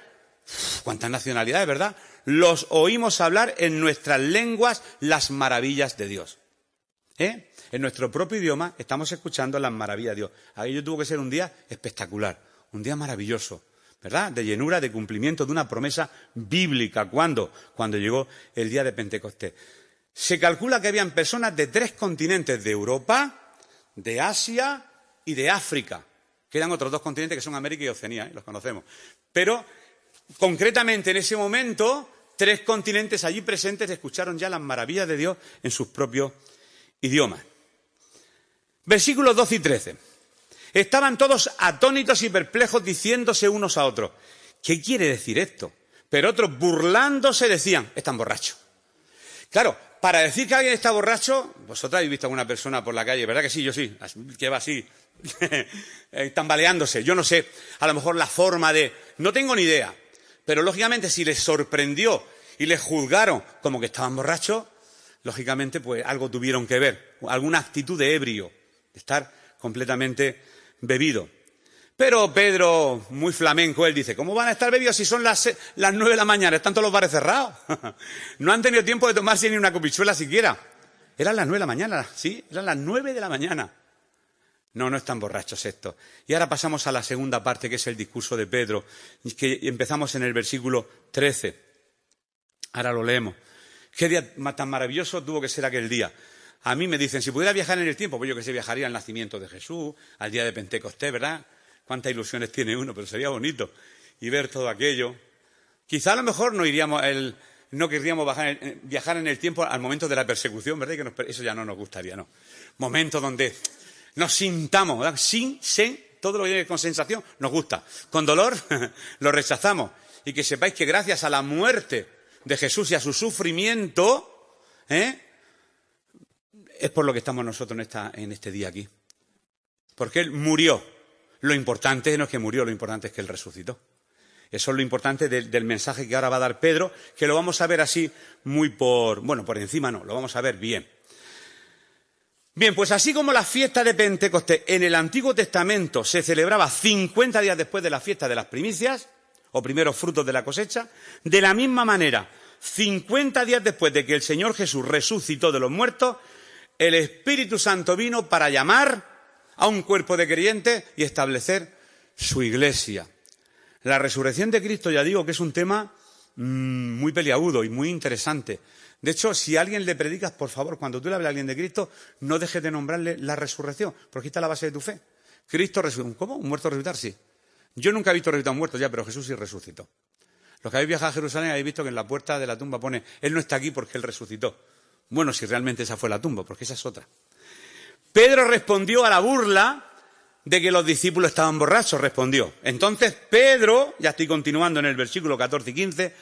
¡Cuántas nacionalidades, ¿verdad? Los oímos hablar en nuestras lenguas las maravillas de Dios. En nuestro propio idioma estamos escuchando las maravillas de Dios. Aquello tuvo que ser un día espectacular, un día maravilloso, ¿verdad? De llenura, de cumplimiento de una promesa bíblica. ¿Cuándo? Cuando llegó el día de Pentecostés. Se calcula que habían personas de 3 continentes, de Europa, de Asia y de África. Quedan otros 2 continentes que son América y Oceanía, los conocemos. Pero, concretamente, en ese momento, 3 continentes allí presentes escucharon ya las maravillas de Dios en sus propios idiomas. Versículos 12 y 13. Estaban todos atónitos y perplejos diciéndose unos a otros, ¿qué quiere decir esto? Pero otros, burlándose, decían, están borrachos. Claro, para decir que alguien está borracho, vosotros habéis visto a alguna persona por la calle, ¿verdad que sí? Yo sí, que va así, tambaleándose. Yo no sé, a lo mejor la forma de... No tengo ni idea, pero lógicamente si les sorprendió y les juzgaron como que estaban borrachos, lógicamente pues algo tuvieron que ver, alguna actitud de ebrio, de estar completamente bebido. Pero Pedro, muy flamenco, él dice, ¿cómo van a estar bebidos si son las 9 de la mañana? Están todos los bares cerrados. No han tenido tiempo de tomarse ni una copichuela siquiera. Eran las 9 de la mañana, ¿sí? Eran las 9 de la mañana. No están borrachos estos. Y ahora pasamos a la segunda parte, que es el discurso de Pedro, que empezamos en el versículo 13. Ahora lo leemos. Qué día tan maravilloso tuvo que ser aquel día. A mí me dicen, si pudiera viajar en el tiempo, pues yo que sé, viajaría al nacimiento de Jesús, al día de Pentecostés, ¿verdad? Cuántas ilusiones tiene uno, pero sería bonito. Y ver todo aquello. Quizá a lo mejor no querríamos viajar en el tiempo al momento de la persecución, ¿verdad? Eso ya no nos gustaría, ¿no? Momentos donde nos sintamos, ¿verdad? Todo lo que viene con sensación nos gusta. Con dolor lo rechazamos. Y que sepáis que gracias a la muerte de Jesús y a su sufrimiento, es por lo que estamos nosotros en este día aquí. Porque Él murió. Lo importante no es que murió, lo importante es que Él resucitó. Eso es lo importante del mensaje que ahora va a dar Pedro, que lo vamos a ver así por encima no, lo vamos a ver bien. Bien, pues así como la fiesta de Pentecostés en el Antiguo Testamento se celebraba 50 días después de la fiesta de las primicias, o primeros frutos de la cosecha, de la misma manera, 50 días después de que el Señor Jesús resucitó de los muertos, el Espíritu Santo vino para llamar a un cuerpo de creyentes y establecer su iglesia. La resurrección de Cristo, ya digo que es un tema muy peliagudo y muy interesante. De hecho, si a alguien le predicas, por favor, cuando tú le hables a alguien de Cristo, no dejes de nombrarle la resurrección, porque esta es la base de tu fe. Cristo resucitó. ¿Cómo? ¿Un muerto resucitar? Sí. Yo nunca he visto resucitar a un muerto ya, pero Jesús sí resucitó. Los que habéis viajado a Jerusalén habéis visto que en la puerta de la tumba pone, Él no está aquí porque Él resucitó. Bueno, si realmente esa fue la tumba, porque esa es otra. Pedro respondió a la burla de que los discípulos estaban borrachos, respondió. Entonces Pedro, ya estoy continuando en el versículo 14 y 15,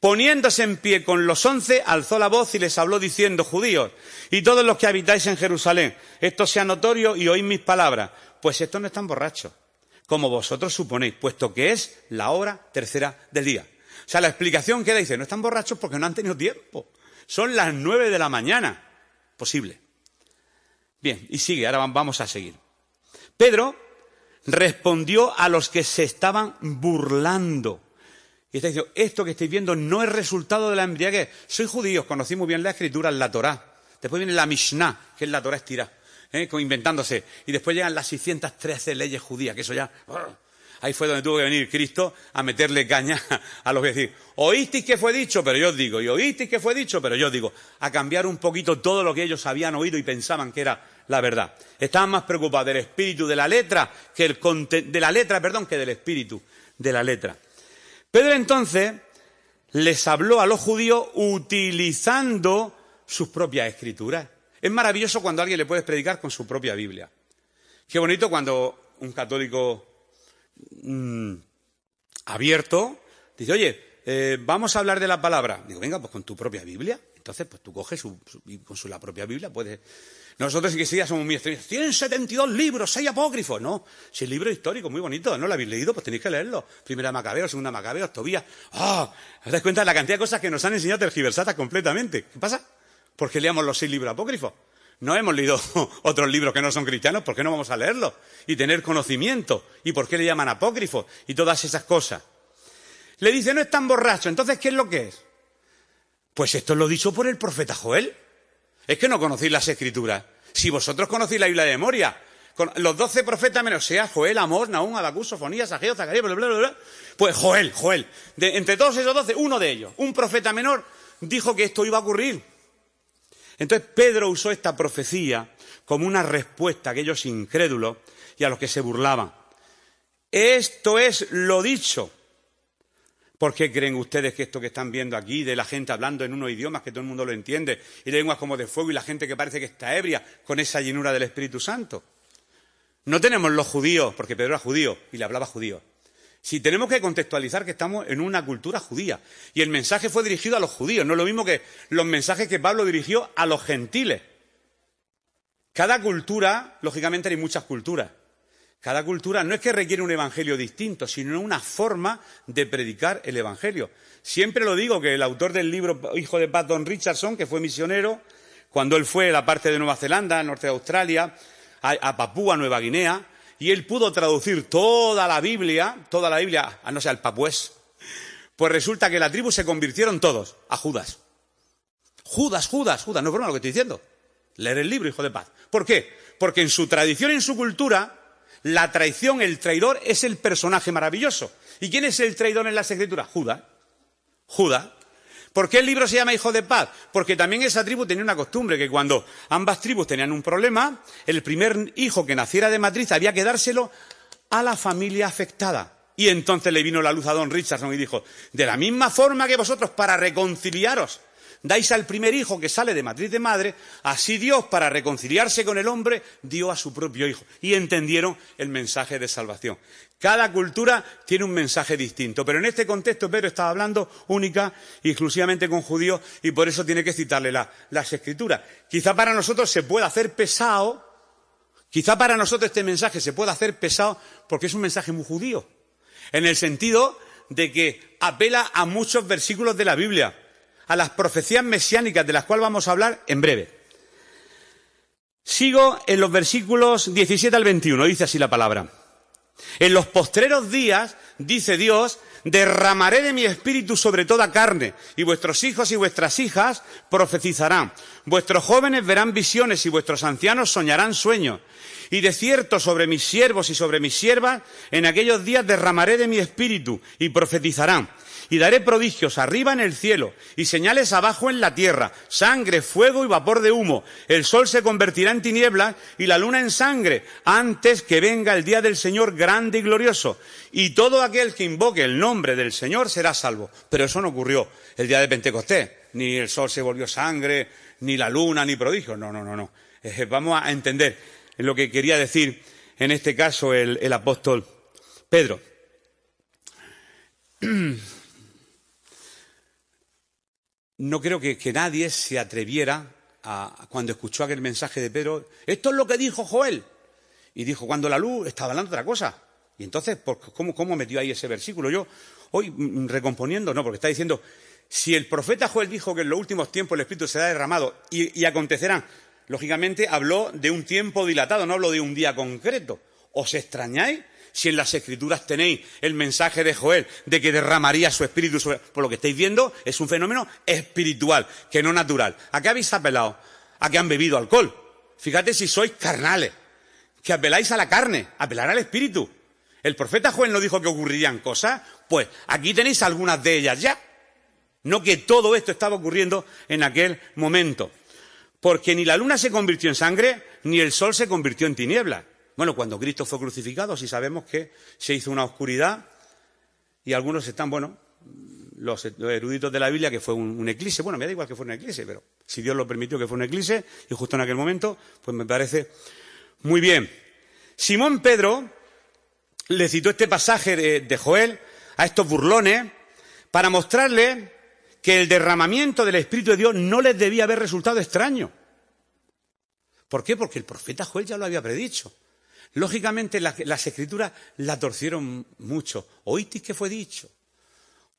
poniéndose en pie con los 11, alzó la voz y les habló diciendo, judíos, y todos los que habitáis en Jerusalén, esto sea notorio y oíd mis palabras, pues estos no están borrachos, como vosotros suponéis, puesto que es la hora tercera del día. O sea, la explicación que dice, no están borrachos porque no han tenido tiempo. Son las 9 de la mañana. Posible. Bien, y sigue, ahora vamos a seguir. Pedro respondió a los que se estaban burlando. Y está diciendo, esto que estáis viendo no es resultado de la embriaguez. Soy judíos, conocí muy bien la escritura, la Torá. Después viene la Mishnah, que es la Torá estirada, inventándose. Y después llegan las 613 leyes judías, que eso ya... Ahí fue donde tuvo que venir Cristo a meterle caña a los que decir, oísteis que fue dicho, pero yo os digo, y oísteis que fue dicho, pero yo os digo, a cambiar un poquito todo lo que ellos habían oído y pensaban que era la verdad. Estaban más preocupados del espíritu de la letra que del espíritu de la letra. Pedro entonces les habló a los judíos utilizando sus propias escrituras. Es maravilloso cuando a alguien le puedes predicar con su propia Biblia. Qué bonito cuando un católico abierto dice, oye, vamos a hablar de la palabra. Digo, venga, pues con tu propia Biblia. Entonces, pues tú coges la propia Biblia, puedes... Nosotros sí que sí, somos muy extraños. Tienen 72 libros, 6 apócrifos. No, si el libro histórico, muy bonito, ¿no lo habéis leído? Pues tenéis que leerlo. Primera Macabeos, Segunda Macabeos, Tobías. ¿Os dais cuenta de la cantidad de cosas que nos han enseñado tergiversadas completamente? ¿Qué pasa? Porque leamos los 6 libros apócrifos. No hemos leído otros libros que no son cristianos, ¿por qué no vamos a leerlos? Y tener conocimiento. ¿Y por qué le llaman apócrifos? Y todas esas cosas. Le dice, no es tan borracho. Entonces, ¿qué es lo que es? Pues esto es lo dicho por el profeta Joel. Es que no conocéis las Escrituras. Si vosotros conocéis la Biblia de memoria, con los 12 profetas menos sea Joel, Amós, Nahum, Abacús, Sofonías, Ageo, Zacarías, bla, bla, bla, bla. Pues Joel. Entre todos esos 12, uno de ellos, un profeta menor, dijo que esto iba a ocurrir. Entonces Pedro usó esta profecía como una respuesta a aquellos incrédulos y a los que se burlaban. Esto es lo dicho. ¿Por qué creen ustedes que esto que están viendo aquí, de la gente hablando en unos idiomas que todo el mundo lo entiende, y lenguas como de fuego, y la gente que parece que está ebria con esa llenura del Espíritu Santo? No tenemos los judíos, porque Pedro era judío y le hablaba judío. Si tenemos que contextualizar que estamos en una cultura judía, y el mensaje fue dirigido a los judíos, no es lo mismo que los mensajes que Pablo dirigió a los gentiles. Cada cultura, lógicamente hay muchas culturas, cada cultura no es que requiere un evangelio distinto, sino una forma de predicar el evangelio. Siempre lo digo, que el autor del libro Hijo de Paz, Don Richardson, que fue misionero, cuando él fue a la parte de Nueva Zelanda, al norte de Australia, a Papúa Nueva Guinea, y él pudo traducir toda la Biblia, no sé, al papués, pues resulta que la tribu se convirtieron todos a Judas. Judas, no es broma lo que estoy diciendo. Leer el libro, Hijo de Paz. ¿Por qué? Porque en su tradición y en su cultura, la traición, el traidor, es el personaje maravilloso. ¿Y quién es el traidor en las Escrituras? Judas. ¿Por qué el libro se llama Hijo de Paz? Porque también esa tribu tenía una costumbre, que cuando ambas tribus tenían un problema, el primer hijo que naciera de matriz había que dárselo a la familia afectada. Y entonces le vino la luz a Don Richardson y dijo, de la misma forma que vosotros para reconciliaros dais al primer hijo que sale de matriz de madre, así Dios, para reconciliarse con el hombre, dio a su propio hijo. Y entendieron el mensaje de salvación. Cada cultura tiene un mensaje distinto, pero en este contexto Pedro estaba hablando única y exclusivamente con judíos, y por eso tiene que citarle las Escrituras. Quizá para nosotros se pueda hacer pesado, este mensaje se pueda hacer pesado porque es un mensaje muy judío, en el sentido de que apela a muchos versículos de la Biblia, a las profecías mesiánicas, de las cuales vamos a hablar en breve. Sigo en los versículos 17 al 21, dice así la palabra. En los postreros días, dice Dios, derramaré de mi espíritu sobre toda carne, y vuestros hijos y vuestras hijas profetizarán. Vuestros jóvenes verán visiones y vuestros ancianos soñarán sueños. Y de cierto sobre mis siervos y sobre mis siervas, en aquellos días derramaré de mi espíritu y profetizarán. Y daré prodigios arriba en el cielo y señales abajo en la tierra, sangre, fuego y vapor de humo. El sol se convertirá en tinieblas y la luna en sangre, antes que venga el día del Señor grande y glorioso. Y todo aquel que invoque el nombre del Señor será salvo. Pero eso no ocurrió el día de Pentecostés. Ni el sol se volvió sangre, ni la luna, ni prodigios. No. Vamos a entender lo que quería decir en este caso el apóstol Pedro. No creo que nadie se atreviera cuando escuchó aquel mensaje de Pedro, esto es lo que dijo Joel. Y dijo, cuando la luz estaba hablando de otra cosa. Y entonces, ¿cómo metió ahí ese versículo? Yo, hoy, recomponiendo, no, porque está diciendo, si el profeta Joel dijo que en los últimos tiempos el Espíritu será derramado y acontecerán, lógicamente habló de un tiempo dilatado, no habló de un día concreto. ¿Os extrañáis Si en las Escrituras tenéis el mensaje de Joel de que derramaría su espíritu sobre... Por lo que estáis viendo, es un fenómeno espiritual, que no natural. ¿A qué habéis apelado? A que han bebido alcohol. Fíjate si sois carnales, que apeláis a la carne, apelar al espíritu. ¿El profeta Joel no dijo que ocurrirían cosas? Pues aquí tenéis algunas de ellas ya. No que todo esto estaba ocurriendo en aquel momento. Porque ni la luna se convirtió en sangre, ni el sol se convirtió en tinieblas. Bueno, cuando Cristo fue crucificado, sí sabemos que se hizo una oscuridad y algunos están, los eruditos de la Biblia, que fue un eclipse. Bueno, me da igual que fuera un eclipse, pero si Dios lo permitió que fuera un eclipse, y justo en aquel momento, pues me parece muy bien. Simón Pedro le citó este pasaje de Joel a estos burlones para mostrarles que el derramamiento del Espíritu de Dios no les debía haber resultado extraño. ¿Por qué? Porque el profeta Joel ya lo había predicho. Lógicamente las Escrituras la torcieron mucho. ¿Oísteis que fue dicho?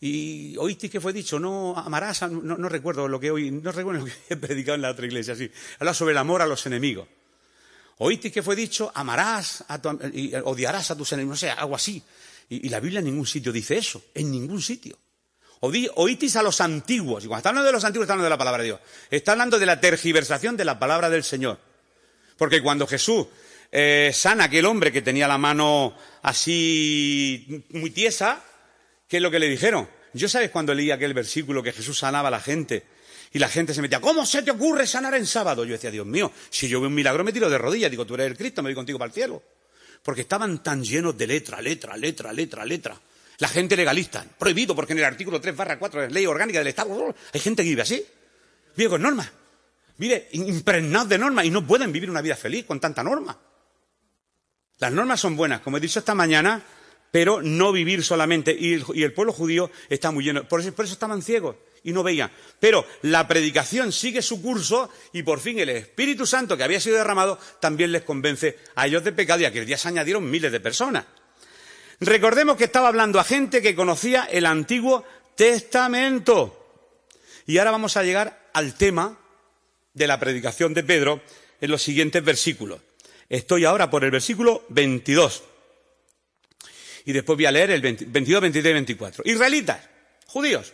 Y oísteis que fue dicho, no amarás, no recuerdo lo que he predicado en la otra iglesia, sí. Habla sobre el amor a los enemigos. Oísteis que fue dicho, amarás y odiarás a tus enemigos, no sé, algo así. Y la Biblia en ningún sitio dice eso, en ningún sitio. Oísteis a los antiguos, y cuando está hablando de los antiguos está hablando de la palabra de Dios. Está hablando de la tergiversación de la palabra del Señor. Porque cuando Jesús sana a aquel hombre que tenía la mano así muy tiesa, ¿qué es lo que le dijeron? Yo, ¿sabes cuando leí aquel versículo que Jesús sanaba a la gente? Y la gente se metía, ¿cómo se te ocurre sanar en sábado? Yo decía, Dios mío, si yo veo un milagro me tiro de rodillas. Digo, tú eres el Cristo, me voy contigo para el cielo. Porque estaban tan llenos de letra. La gente legalista, prohibido porque en el artículo 3/4 de la Ley Orgánica del Estado, hay gente que vive así, vive con normas, vive impregnado de normas y no pueden vivir una vida feliz con tanta norma. Las normas son buenas, como he dicho esta mañana, pero no vivir solamente. Y el pueblo judío está muy lleno, por eso estaban ciegos y no veían. Pero la predicación sigue su curso y por fin el Espíritu Santo que había sido derramado también les convence a ellos de pecado y aquel día se añadieron miles de personas. Recordemos que estaba hablando a gente que conocía el Antiguo Testamento. Y ahora vamos a llegar al tema de la predicación de Pedro en los siguientes versículos. Estoy ahora por el versículo 22. Y después voy a leer el 22, 23 y 24. Israelitas, judíos,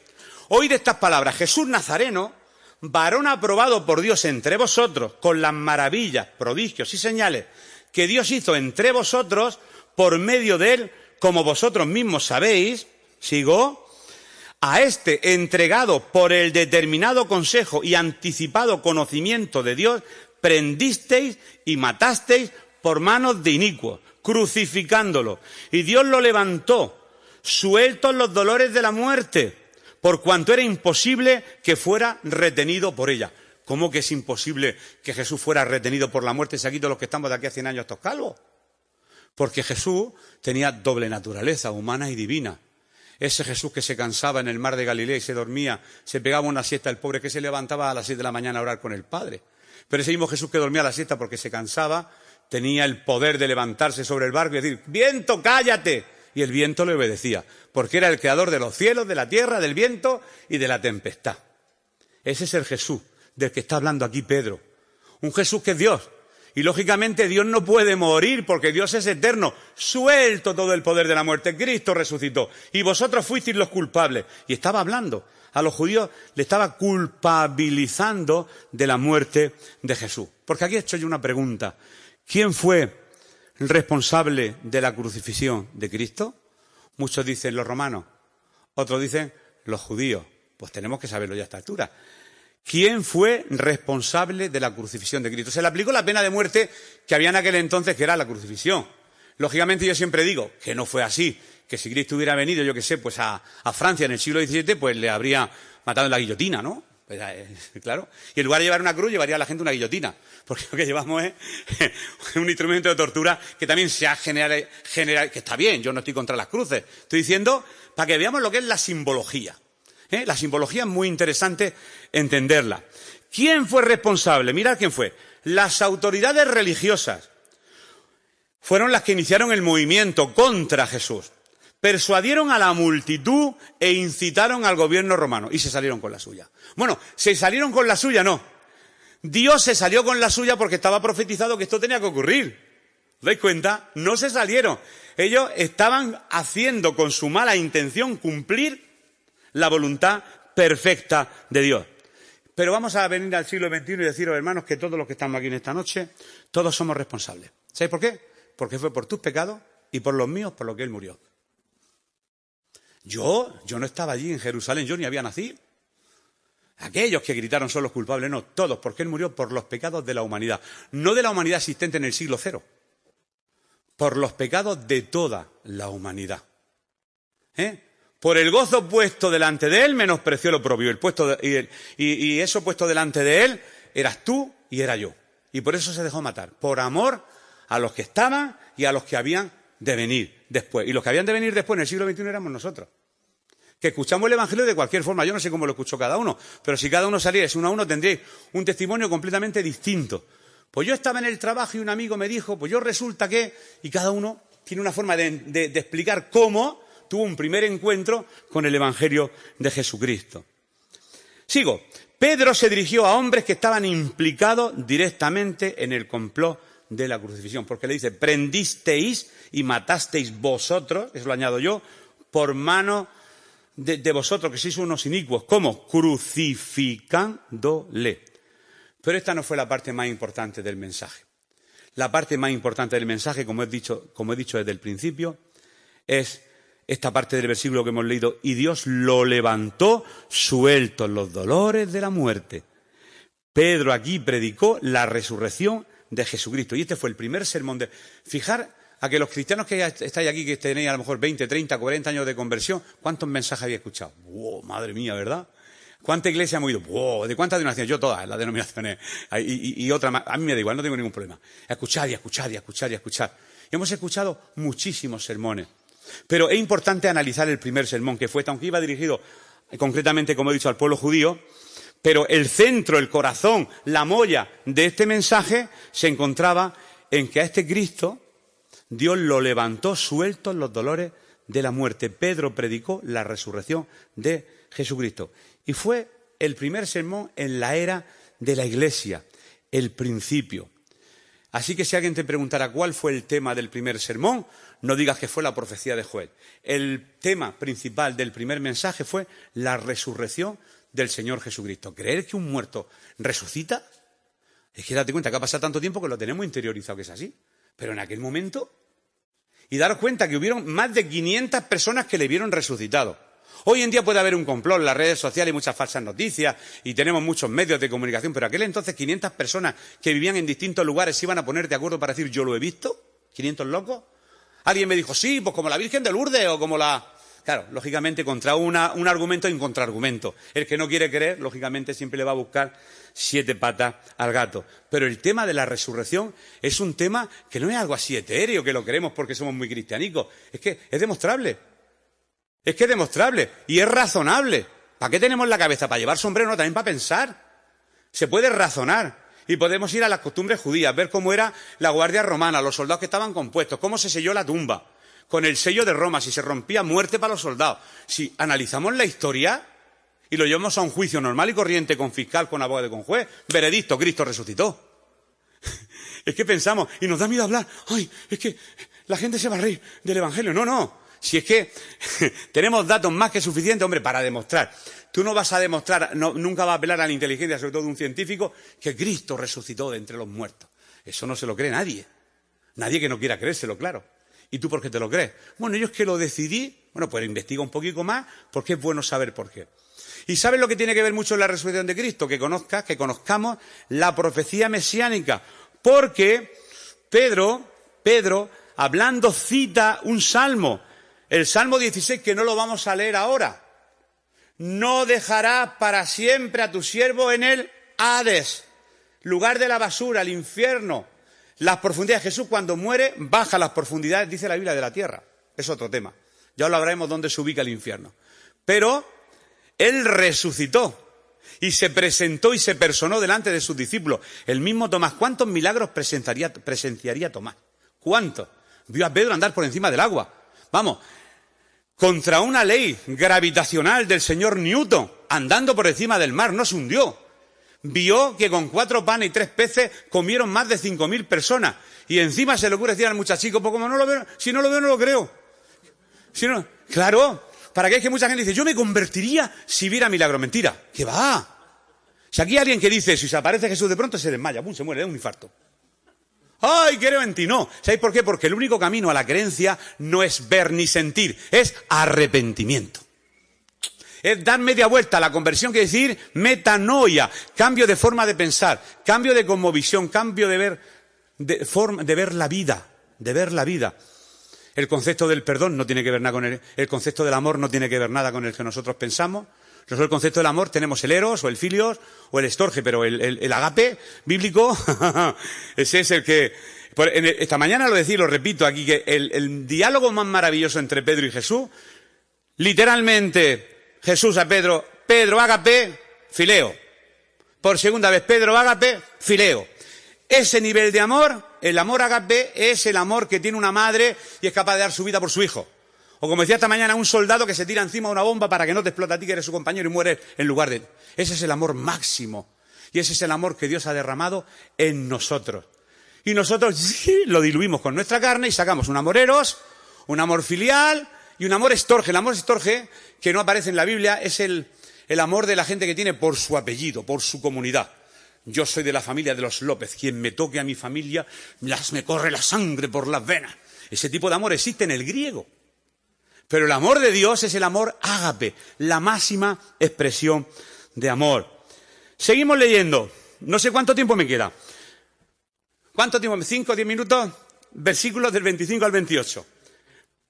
oíd estas palabras. Jesús Nazareno, varón aprobado por Dios entre vosotros, con las maravillas, prodigios y señales que Dios hizo entre vosotros por medio de él, como vosotros mismos sabéis, sigo, a este entregado por el determinado consejo y anticipado conocimiento de Dios, prendisteis y matasteis por manos de inicuos, crucificándolo. Y Dios lo levantó, sueltos los dolores de la muerte, por cuanto era imposible que fuera retenido por ella. ¿Cómo que es imposible que Jesús fuera retenido por la muerte? Se ha quitado los que estamos de aquí a 100 años estos calvos. Porque Jesús tenía doble naturaleza, humana y divina. Ese Jesús que se cansaba en el mar de Galilea y se dormía, se pegaba una siesta, el pobre que se levantaba a las 6 de la mañana a orar con el Padre. Pero ese mismo Jesús que dormía a la siesta porque se cansaba, tenía el poder de levantarse sobre el barco y decir, viento, cállate. Y el viento le obedecía, porque era el creador de los cielos, de la tierra, del viento y de la tempestad. Ese es el Jesús del que está hablando aquí Pedro. Un Jesús que es Dios. Y lógicamente Dios no puede morir porque Dios es eterno. Suelto todo el poder de la muerte. Cristo resucitó. Y vosotros fuisteis los culpables. Y estaba hablando. A los judíos le estaba culpabilizando de la muerte de Jesús. Porque aquí he hecho yo una pregunta. ¿Quién fue el responsable de la crucifixión de Cristo? Muchos dicen los romanos. Otros dicen los judíos. Pues tenemos que saberlo ya a esta altura. ¿Quién fue responsable de la crucifixión de Cristo? Se le aplicó la pena de muerte que había en aquel entonces, que era la crucifixión. Lógicamente yo siempre digo que no fue así, que si Cristo hubiera venido, yo qué sé, pues a Francia en el siglo XVII, pues le habría matado en la guillotina, ¿no? Pues, claro. Y en lugar de llevar una cruz, llevaría a la gente una guillotina. Porque lo que llevamos es un instrumento de tortura que también se ha generado, que está bien, yo no estoy contra las cruces. Estoy diciendo para que veamos lo que es la simbología. La simbología es muy interesante entenderla. ¿Quién fue responsable? Mirad quién fue. Las autoridades religiosas fueron las que iniciaron el movimiento contra Jesús. Persuadieron a la multitud e incitaron al gobierno romano y se salieron con la suya. Bueno, se salieron con la suya, no. Dios se salió con la suya porque estaba profetizado que esto tenía que ocurrir. dais cuenta? No se salieron. Ellos estaban haciendo con su mala intención cumplir la voluntad perfecta de Dios. Pero vamos a venir al siglo XXI y deciros, hermanos, que todos los que estamos aquí en esta noche, todos somos responsables. ¿Sabéis por qué? Porque fue por tus pecados y por los míos, por lo que Él murió. Yo no estaba allí en Jerusalén, yo ni había nacido. Aquellos que gritaron son los culpables, no, todos, porque Él murió por los pecados de la humanidad. No de la humanidad existente en el siglo cero, por los pecados de toda la humanidad. Por el gozo puesto delante de Él, menospreció lo propio. Y eso puesto delante de Él, eras tú y era yo. Y por eso se dejó matar, por amor a los que estaban y a los que habían de venir después. Y los que habían de venir después en el siglo XXI éramos nosotros. Que escuchamos el Evangelio de cualquier forma. Yo no sé cómo lo escuchó cada uno, pero si cada uno salierais uno a uno tendríais un testimonio completamente distinto. Pues yo estaba en el trabajo y un amigo me dijo, pues yo resulta que... Y cada uno tiene una forma de explicar cómo tuvo un primer encuentro con el Evangelio de Jesucristo. Sigo. Pedro se dirigió a hombres que estaban implicados directamente en el complot de la crucifixión, porque le dice, prendisteis y matasteis vosotros, eso lo añado yo, por mano de vosotros, que sois unos inicuos. ¿Cómo? Crucificándole. Pero esta no fue la parte más importante del mensaje. La parte más importante del mensaje, como he dicho desde el principio, es esta parte del versículo que hemos leído, y Dios lo levantó suelto en los dolores de la muerte. Pedro aquí predicó la resurrección de Jesucristo. Y este fue el primer sermón de... Fijar a que los cristianos que estáis aquí, que tenéis a lo mejor 20, 30, 40 años de conversión, ¿cuántos mensajes habéis escuchado? ¡Wow! Madre mía, ¿verdad? ¿Cuántas iglesias hemos ido? ¡Wow! ¿De cuántas denominaciones? Yo todas, las denominaciones. Y otra más. A mí me da igual, no tengo ningún problema. Escuchar y escuchar y escuchar y escuchar. Y hemos escuchado muchísimos sermones. Pero es importante analizar el primer sermón que fue, aunque iba dirigido concretamente, como he dicho, al pueblo judío, pero el centro, el corazón, la molla de este mensaje se encontraba en que a este Cristo Dios lo levantó suelto en los dolores de la muerte. Pedro predicó la resurrección de Jesucristo. Y fue el primer sermón en la era de la Iglesia, el principio. Así que si alguien te preguntara cuál fue el tema del primer sermón, no digas que fue la profecía de Joel. El tema principal del primer mensaje fue la resurrección del Señor Jesucristo. ¿Creer que un muerto resucita? Es que date cuenta que ha pasado tanto tiempo que lo tenemos interiorizado que es así. Pero en aquel momento... Y daros cuenta que hubieron más de 500 personas que le vieron resucitado. Hoy en día puede haber un complot en las redes sociales y muchas falsas noticias y tenemos muchos medios de comunicación, pero aquel entonces 500 personas que vivían en distintos lugares se iban a poner de acuerdo para decir yo lo he visto, 500 locos. Alguien me dijo, sí, pues como la Virgen de Lourdes o como la... Claro, lógicamente contra un argumento y un contraargumento. El que no quiere creer, lógicamente siempre le va a buscar 7 patas al gato. Pero el tema de la resurrección es un tema que no es algo así etéreo, que lo queremos porque somos muy cristianicos. Es que es demostrable. Es que es demostrable y es razonable. ¿Para qué tenemos la cabeza? ¿Para llevar sombrero? No, también para pensar. Se puede razonar. Y podemos ir a las costumbres judías, ver cómo era la guardia romana, los soldados que estaban compuestos, cómo se selló la tumba, con el sello de Roma, si se rompía, muerte para los soldados. Si analizamos la historia y lo llevamos a un juicio normal y corriente con fiscal, con abogado y con juez, veredicto, Cristo resucitó. Es que pensamos, y nos da miedo hablar, ay, es que la gente se va a reír del Evangelio. No. Si es que tenemos datos más que suficientes, hombre, para demostrar. Tú no vas a demostrar, nunca vas a apelar a la inteligencia, sobre todo de un científico, que Cristo resucitó de entre los muertos. Eso no se lo cree nadie. Nadie que no quiera creérselo, claro. ¿Y tú por qué te lo crees? Bueno, yo es que lo decidí. Bueno, pues investiga un poquito más, porque es bueno saber por qué. ¿Y sabes lo que tiene que ver mucho en la resurrección de Cristo? Que conozcamos la profecía mesiánica. Porque Pedro, hablando, cita un salmo. El Salmo 16, que no lo vamos a leer ahora. No dejarás para siempre a tu siervo en el Hades, lugar de la basura, el infierno, las profundidades. Jesús cuando muere baja a las profundidades, dice la Biblia, de la tierra. Es otro tema. Ya lo hablaremos dónde se ubica el infierno. Pero Él resucitó y se presentó y se personó delante de sus discípulos. El mismo Tomás. ¿Cuántos milagros presenciaría Tomás? ¿Cuántos? Vio a Pedro andar por encima del agua. Vamos, contra una ley gravitacional del señor Newton, andando por encima del mar, no se hundió. vio que con 4 panes y 3 peces comieron más de 5.000 personas. Y encima se le ocurre decir al muchachico, pues como no lo veo, si no lo veo no lo creo. Si no, claro, para que es que mucha gente dice, yo me convertiría si viera milagro. Mentira, ¿qué va? Si aquí hay alguien que dice, si se aparece Jesús de pronto se desmaya, ¡pum!, se muere, le da un infarto. ¡Ay, creo en ti! No. ¿Sabéis por qué? Porque el único camino a la creencia no es ver ni sentir, es arrepentimiento. Es dar media vuelta. La conversión quiere decir metanoia, cambio de forma de pensar, cambio de cosmovisión, cambio de ver, de ver la vida, de ver la vida. El concepto del perdón no tiene que ver nada con el concepto del amor no tiene que ver nada con el que nosotros pensamos. Nosotros el concepto del amor tenemos el eros o el filios o el estorge, pero el agape bíblico, ese es el que... Esta mañana lo decía y lo repito aquí, que el diálogo más maravilloso entre Pedro y Jesús, literalmente Jesús a Pedro, Pedro agape, fileo. Por segunda vez, Pedro agape, fileo. Ese nivel de amor, el amor agape, es el amor que tiene una madre y es capaz de dar su vida por su hijo. O como decía esta mañana, un soldado que se tira encima de una bomba para que no te explote a ti, que eres su compañero, y muere en lugar de... Ese es el amor máximo. Y ese es el amor que Dios ha derramado en nosotros. Y nosotros lo diluimos con nuestra carne y sacamos un amor eros, un amor filial y un amor estorge. El amor estorge, que no aparece en la Biblia, es el amor de la gente que tiene por su apellido, por su comunidad. Yo soy de la familia de los López. Quien me toque a mi familia, me corre la sangre por las venas. Ese tipo de amor existe en el griego. Pero el amor de Dios es el amor ágape, la máxima expresión de amor. Seguimos leyendo. No sé cuánto tiempo me queda. ¿Cuánto tiempo? ¿5 o 10 minutos? Versículos del 25 al 28.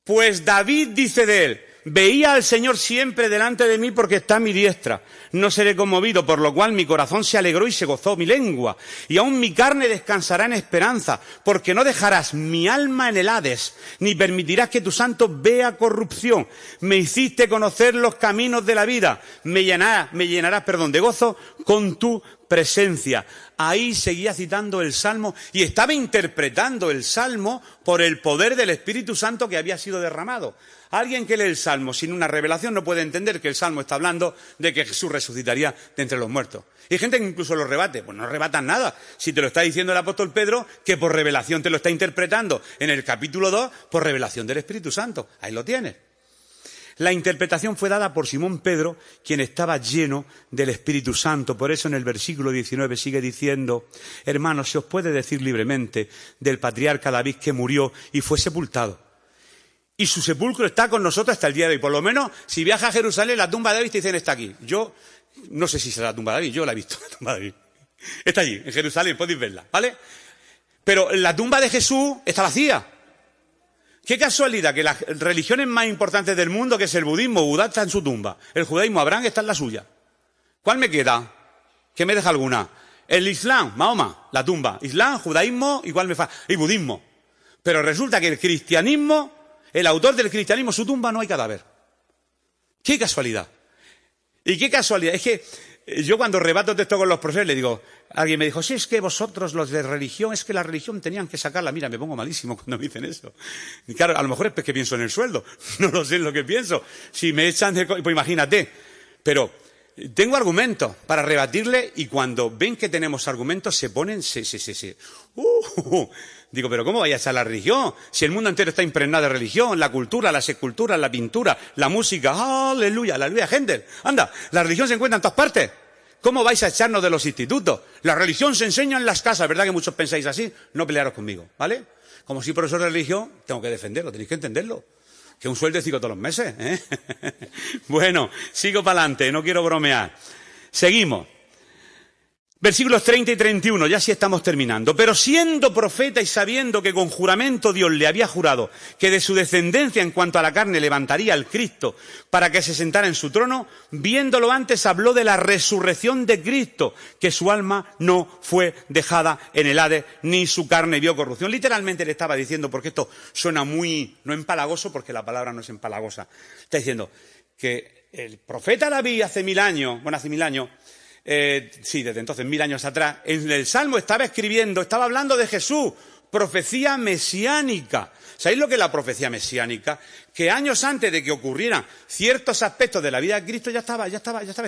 Pues David dice de él, veía al Señor siempre delante de mí porque está a mi diestra. No seré conmovido, por lo cual mi corazón se alegró y se gozó mi lengua. Y aún mi carne descansará en esperanza, porque no dejarás mi alma en el Hades, ni permitirás que tu santo vea corrupción. Me hiciste conocer los caminos de la vida. Me llenarás, de gozo con tu presencia. Ahí seguía citando el Salmo y estaba interpretando el Salmo por el poder del Espíritu Santo que había sido derramado. Alguien que lee el Salmo sin una revelación no puede entender que el Salmo está hablando de que Jesús resucitaría de entre los muertos. Y hay gente que incluso lo rebate. Pues no rebatan nada. Si te lo está diciendo el apóstol Pedro, que por revelación te lo está interpretando en el capítulo 2, por revelación del Espíritu Santo. Ahí lo tienes. La interpretación fue dada por Simón Pedro, quien estaba lleno del Espíritu Santo. Por eso en el versículo 19 sigue diciendo, hermanos, se os puede decir libremente del patriarca David que murió y fue sepultado. Y su sepulcro está con nosotros hasta el día de hoy. Por lo menos, si viaja a Jerusalén, la tumba de David te dicen está aquí. Yo no sé si será la tumba de David, yo la he visto, la tumba de David. Está allí, en Jerusalén, podéis verla, ¿vale? Pero la tumba de Jesús está vacía. Qué casualidad que las religiones más importantes del mundo, que es el budismo, Buda está en su tumba. El judaísmo, Abraham, está en la suya. ¿Cuál me queda? ¿Qué me deja alguna? El Islam, Mahoma, la tumba. Islam, judaísmo, igual me falta. Y budismo. Pero resulta que el cristianismo, el autor del cristianismo, su tumba no hay cadáver. ¡Qué casualidad! Y qué casualidad. Es que yo cuando rebato esto con los profesores le digo, alguien me dijo, sí, es que vosotros los de religión, es que la religión tenían que sacarla. Mira, me pongo malísimo cuando me dicen eso. Y claro, a lo mejor es que pienso en el sueldo. No lo sé en lo que pienso. Si me echan de... Pues imagínate. Pero tengo argumentos para rebatirle y cuando ven que tenemos argumentos se ponen... Digo, pero ¿cómo vaya a echar la religión? Si el mundo entero está impregnado de religión, la cultura, las esculturas, la pintura, la música, aleluya, aleluya, gente. Anda, la religión se encuentra en todas partes. ¿Cómo vais a echarnos de los institutos? La religión se enseña en las casas, ¿verdad que muchos pensáis así? No pelearos conmigo, ¿vale? Como soy profesor de religión, tengo que defenderlo, tenéis que entenderlo. Que un sueldecico todos los meses, ¿eh? Bueno, sigo para adelante, no quiero bromear. Seguimos. Versículos 30 y 31, ya sí estamos terminando. Pero siendo profeta y sabiendo que con juramento Dios le había jurado que de su descendencia en cuanto a la carne levantaría al Cristo para que se sentara en su trono, viéndolo antes habló de la resurrección de Cristo, que su alma no fue dejada en el Hades, ni su carne vio corrupción. Literalmente le estaba diciendo, porque esto suena muy, no empalagoso, porque la palabra no es empalagosa. Está diciendo que el profeta David hace 1000 años, sí, desde entonces, 1000 años atrás, en el Salmo estaba escribiendo, estaba hablando de Jesús, profecía mesiánica. ¿Sabéis lo que es la profecía mesiánica? Que años antes de que ocurrieran ciertos aspectos de la vida de Cristo ya estaba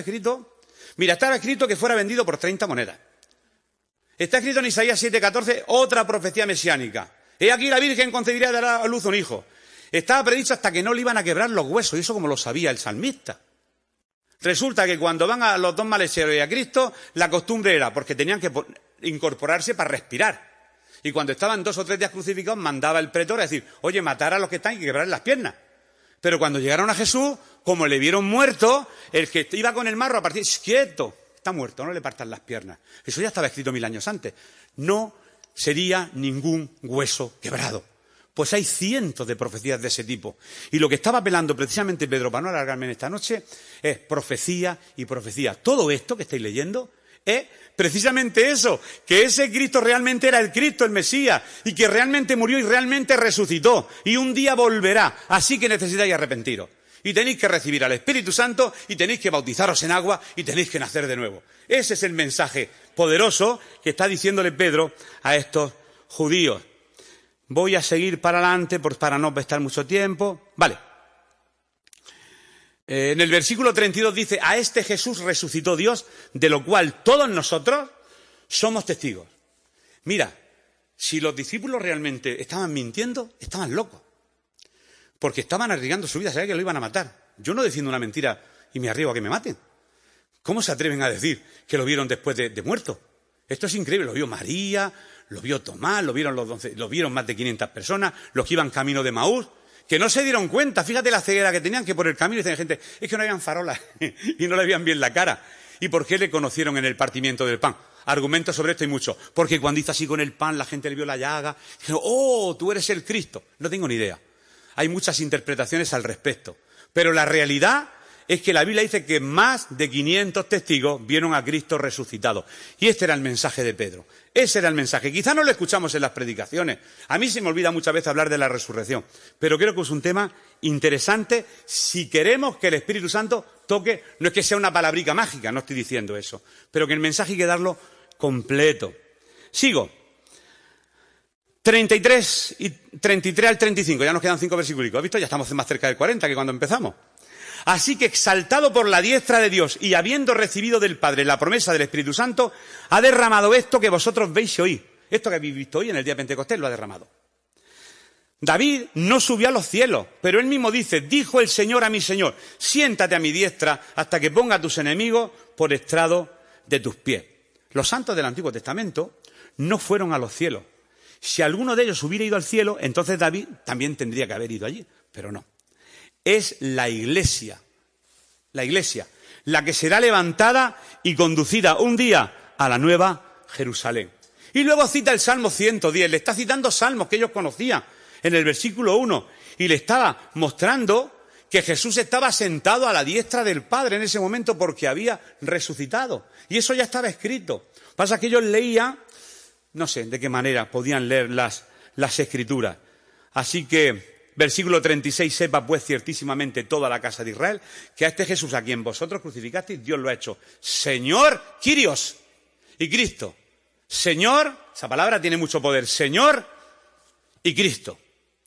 escrito. Mira, estaba escrito que fuera vendido por 30 monedas. Está escrito en Isaías 7:14, otra profecía mesiánica. He aquí la Virgen concebirá y dará a luz un hijo. Estaba predicho hasta que no le iban a quebrar los huesos, y eso como lo sabía el salmista. Resulta que cuando van a los dos malhechores y a Cristo, la costumbre era, porque tenían que incorporarse para respirar. Y cuando estaban 2 o 3 días crucificados, mandaba el pretor a decir, oye, matar a los que están y quebrar las piernas. Pero cuando llegaron a Jesús, como le vieron muerto, el que iba con el marro a partir, quieto, está muerto, no le partan las piernas. Eso ya estaba escrito 1000 años antes. No sería ningún hueso quebrado. Pues hay cientos de profecías de ese tipo. Y lo que estaba apelando precisamente Pedro, para no alargarme en esta noche, es profecía y profecía. Todo esto que estáis leyendo es precisamente eso, que ese Cristo realmente era el Cristo, el Mesías, y que realmente murió y realmente resucitó, y un día volverá. Así que necesitáis arrepentiros. Y tenéis que recibir al Espíritu Santo, y tenéis que bautizaros en agua, y tenéis que nacer de nuevo. Ese es el mensaje poderoso que está diciéndole Pedro a estos judíos. Voy a seguir para adelante para no estar mucho tiempo. Vale. En el versículo 32 dice, a este Jesús resucitó Dios, de lo cual todos nosotros somos testigos. Mira, si los discípulos realmente estaban mintiendo, estaban locos. Porque estaban arriesgando su vida, sabían que lo iban a matar. Yo no defiendo una mentira y me arriesgo a que me maten. ¿Cómo se atreven a decir que lo vieron después de muerto? Esto es increíble, lo vio María, lo vio Tomás, lo vieron más de 500 personas, los que iban camino de Maús, que no se dieron cuenta, fíjate la ceguera que tenían, que por el camino dicen gente, es que no habían farolas y no le veían bien la cara. ¿Y por qué le conocieron en el partimiento del pan? Argumentos sobre esto hay muchos. Porque cuando hizo así con el pan, la gente le vio la llaga, dijeron, oh, tú eres el Cristo. No tengo ni idea. Hay muchas interpretaciones al respecto. Pero la realidad es que la Biblia dice que más de 500 testigos vieron a Cristo resucitado. Y este era el mensaje de Pedro. Ese era el mensaje. Quizá no lo escuchamos en las predicaciones. A mí se me olvida muchas veces hablar de la resurrección. Pero creo que es un tema interesante si queremos que el Espíritu Santo toque. No es que sea una palabrica mágica, no estoy diciendo eso. Pero que el mensaje hay que darlo completo. Sigo. 33 al 35. Ya nos quedan 5 versículos. ¿Has visto? Ya estamos más cerca del 40 que cuando empezamos. Así que exaltado por la diestra de Dios y habiendo recibido del Padre la promesa del Espíritu Santo, ha derramado esto que vosotros veis y oís. Esto que habéis visto hoy en el día de Pentecostés lo ha derramado. David no subió a los cielos, pero él mismo dice, dijo el Señor a mi Señor, siéntate a mi diestra hasta que ponga a tus enemigos por estrado de tus pies. Los santos del Antiguo Testamento no fueron a los cielos. Si alguno de ellos hubiera ido al cielo, entonces David también tendría que haber ido allí, pero no. Es la Iglesia, la que será levantada y conducida un día a la nueva Jerusalén. Y luego cita el Salmo 110, le está citando salmos que ellos conocían en el versículo 1, y le estaba mostrando que Jesús estaba sentado a la diestra del Padre en ese momento porque había resucitado. Y eso ya estaba escrito. Pasa que ellos leían, no sé de qué manera podían leer las Escrituras. Así que versículo 36, sepa pues ciertísimamente toda la casa de Israel, que a este Jesús a quien vosotros crucificasteis, Dios lo ha hecho Señor, Kyrios y Cristo. Señor, esa palabra tiene mucho poder, Señor y Cristo.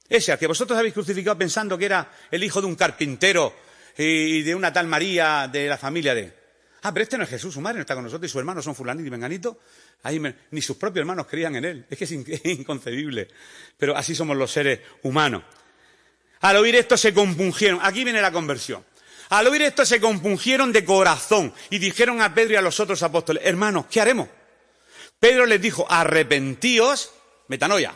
Ese al que vosotros habéis crucificado pensando que era el hijo de un carpintero y de una tal María de la familia de... Ah, pero este no es Jesús, su madre no está con nosotros y sus hermanos son fulanito y menganito. Ni sus propios hermanos creían en él. Es que es inconcebible. Pero así somos los seres humanos. Al oír esto se compungieron. Aquí viene la conversión. Al oír esto se compungieron de corazón y dijeron a Pedro y a los otros apóstoles, hermanos, ¿qué haremos? Pedro les dijo, arrepentíos, metanoia,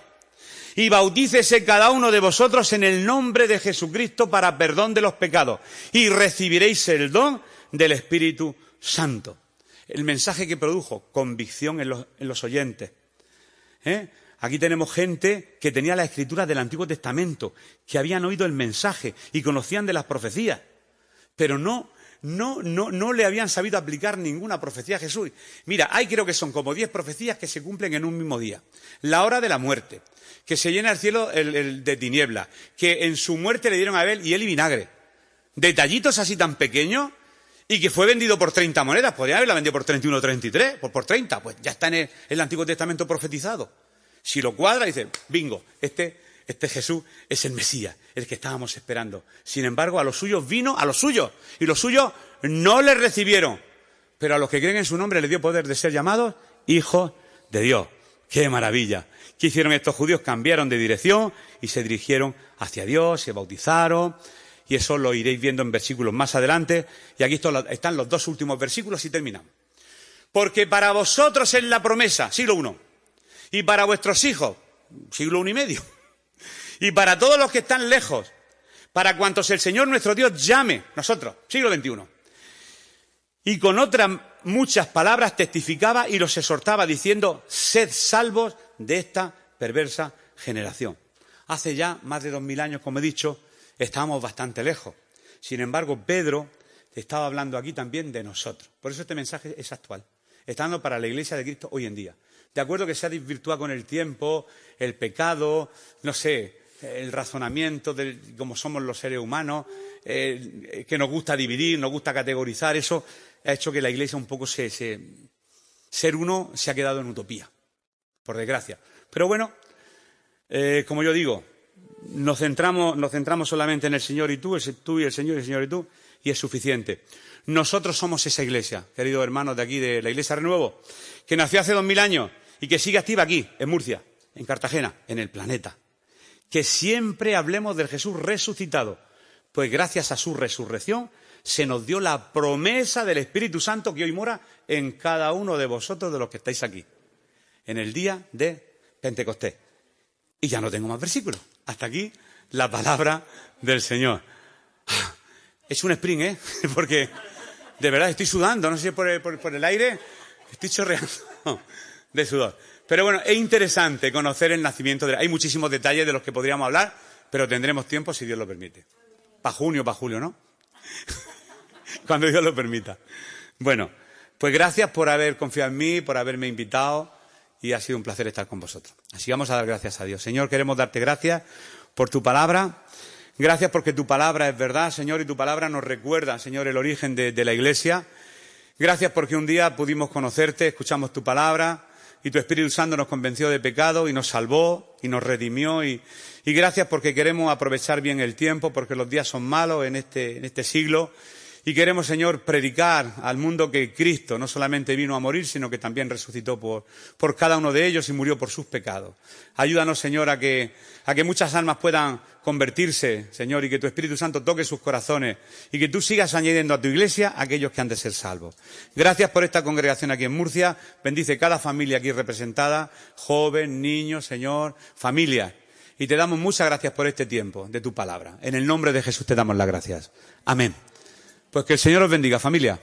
y bautícese cada uno de vosotros en el nombre de Jesucristo para perdón de los pecados y recibiréis el don del Espíritu Santo. El mensaje que produjo convicción en los oyentes. Aquí tenemos gente que tenía las escrituras del Antiguo Testamento, que habían oído el mensaje y conocían de las profecías, pero no le habían sabido aplicar ninguna profecía a Jesús. Mira, creo que son como 10 profecías que se cumplen en un mismo día. La hora de la muerte, que se llena el cielo de tinieblas, que en su muerte le dieron a Abel y él y vinagre. Detallitos así tan pequeños y que fue vendido por 30 monedas. Podría haberla vendido por 31 o 33, pues por 30, pues ya está en el Antiguo Testamento profetizado. Si lo cuadra, dice, bingo, este Jesús es el Mesías, el que estábamos esperando. Sin embargo, a los suyos vino, a los suyos, y los suyos no le recibieron. pero a los que creen en su nombre les dio poder de ser llamados hijos de Dios. ¡Qué maravilla! ¿Qué hicieron estos judíos? Cambiaron de dirección y se dirigieron hacia Dios, se bautizaron, y eso lo iréis viendo en versículos más adelante, y aquí están los 2 últimos versículos y terminamos. Porque para vosotros es la promesa, siglo I, y para vuestros hijos, siglo I medio, y para todos los que están lejos, para cuantos el Señor nuestro Dios llame, nosotros, siglo XXI. Y con otras muchas palabras testificaba y los exhortaba diciendo, sed salvos de esta perversa generación. Hace ya más de 2000 años, como he dicho, estábamos bastante lejos. Sin embargo, Pedro estaba hablando aquí también de nosotros. Por eso este mensaje es actual. Está dando para la Iglesia de Cristo hoy en día. De acuerdo que se ha desvirtuado con el tiempo, el pecado, no sé, el razonamiento de cómo somos los seres humanos, que nos gusta dividir, nos gusta categorizar, eso ha hecho que la Iglesia un poco ser uno se ha quedado en utopía, por desgracia. Pero bueno, como yo digo, nos centramos solamente en el Señor y tú y el Señor y el Señor y tú, y es suficiente. Nosotros somos esa Iglesia, queridos hermanos de aquí, de la Iglesia Renuevo, que nació hace 2000 años y que sigue activa aquí, en Murcia, en Cartagena, en el planeta. Que siempre hablemos del Jesús resucitado, pues gracias a su resurrección se nos dio la promesa del Espíritu Santo que hoy mora en cada uno de vosotros, de los que estáis aquí, en el día de Pentecostés. Y ya no tengo más versículos. Hasta aquí la palabra del Señor. Es un sprint, ¿eh? Porque de verdad estoy sudando, no sé si por el aire, estoy chorreando de sudor. Pero bueno, es interesante conocer el nacimiento de... Hay muchísimos detalles de los que podríamos hablar, pero tendremos tiempo si Dios lo permite. Para junio, ¿no? Cuando Dios lo permita. Bueno, pues gracias por haber confiado en mí, por haberme invitado, y ha sido un placer estar con vosotros. Así vamos a dar gracias a Dios. Señor, queremos darte gracias por tu palabra. Gracias porque tu palabra es verdad, Señor, y tu palabra nos recuerda, Señor, el origen de la Iglesia. Gracias porque un día pudimos conocerte, escuchamos tu palabra, y tu Espíritu Santo nos convenció de pecado y nos salvó y nos redimió. Y gracias porque queremos aprovechar bien el tiempo, porque los días son malos en este siglo. Y queremos, Señor, predicar al mundo que Cristo no solamente vino a morir, sino que también resucitó por cada uno de ellos y murió por sus pecados. Ayúdanos, Señor, a que muchas almas puedan convertirse, Señor, y que tu Espíritu Santo toque sus corazones y que tú sigas añadiendo a tu Iglesia a aquellos que han de ser salvos. Gracias por esta congregación aquí en Murcia. Bendice cada familia aquí representada, joven, niño, Señor, familia. Y te damos muchas gracias por este tiempo de tu palabra. En el nombre de Jesús te damos las gracias. Amén. Pues que el Señor os bendiga, familia.